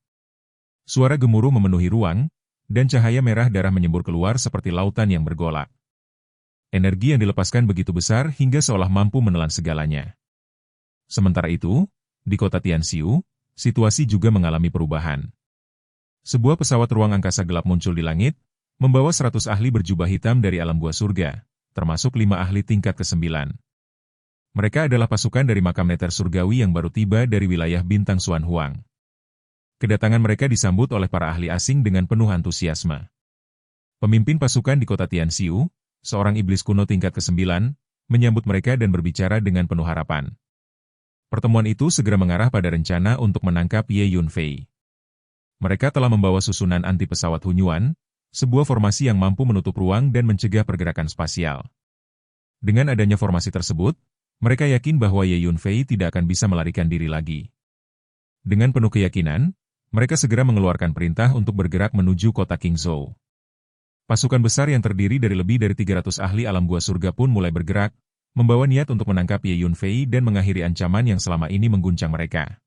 Suara gemuruh memenuhi ruang, dan cahaya merah darah menyembur keluar seperti lautan yang bergolak. Energi yang dilepaskan begitu besar hingga seolah mampu menelan segalanya. Sementara itu, di kota Tianxiu, situasi juga mengalami perubahan. Sebuah pesawat ruang angkasa gelap muncul di langit, membawa 100 ahli berjubah hitam dari alam gua surga, termasuk 5 ahli tingkat ke-9. Mereka adalah pasukan dari makam neter surgawi yang baru tiba dari wilayah bintang Xuan Huang. Kedatangan mereka disambut oleh para ahli asing dengan penuh antusiasme. Pemimpin pasukan di kota Tianxiu, seorang iblis kuno tingkat ke-9, menyambut mereka dan berbicara dengan penuh harapan. Pertemuan itu segera mengarah pada rencana untuk menangkap Ye Yunfei. Mereka telah membawa susunan anti pesawat Hunyuan, sebuah formasi yang mampu menutup ruang dan mencegah pergerakan spasial. Dengan adanya formasi tersebut, mereka yakin bahwa Ye Yunfei tidak akan bisa melarikan diri lagi. Dengan penuh keyakinan, mereka segera mengeluarkan perintah untuk bergerak menuju kota Qingzhou. Pasukan besar yang terdiri dari lebih dari 300 ahli alam gua surga pun mulai bergerak, membawa niat untuk menangkap Ye Yunfei dan mengakhiri ancaman yang selama ini mengguncang mereka.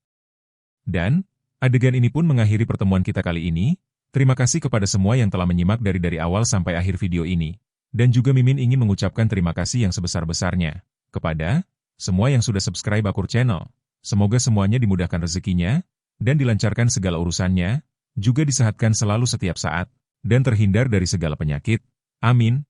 Dan, adegan ini pun mengakhiri pertemuan kita kali ini. Terima kasih kepada semua yang telah menyimak dari awal sampai akhir video ini. Dan juga Mimin ingin mengucapkan terima kasih yang sebesar-besarnya kepada semua yang sudah subscribe Akur Channel. Semoga semuanya dimudahkan rezekinya, dan dilancarkan segala urusannya, juga disehatkan selalu setiap saat, dan terhindar dari segala penyakit. Amin.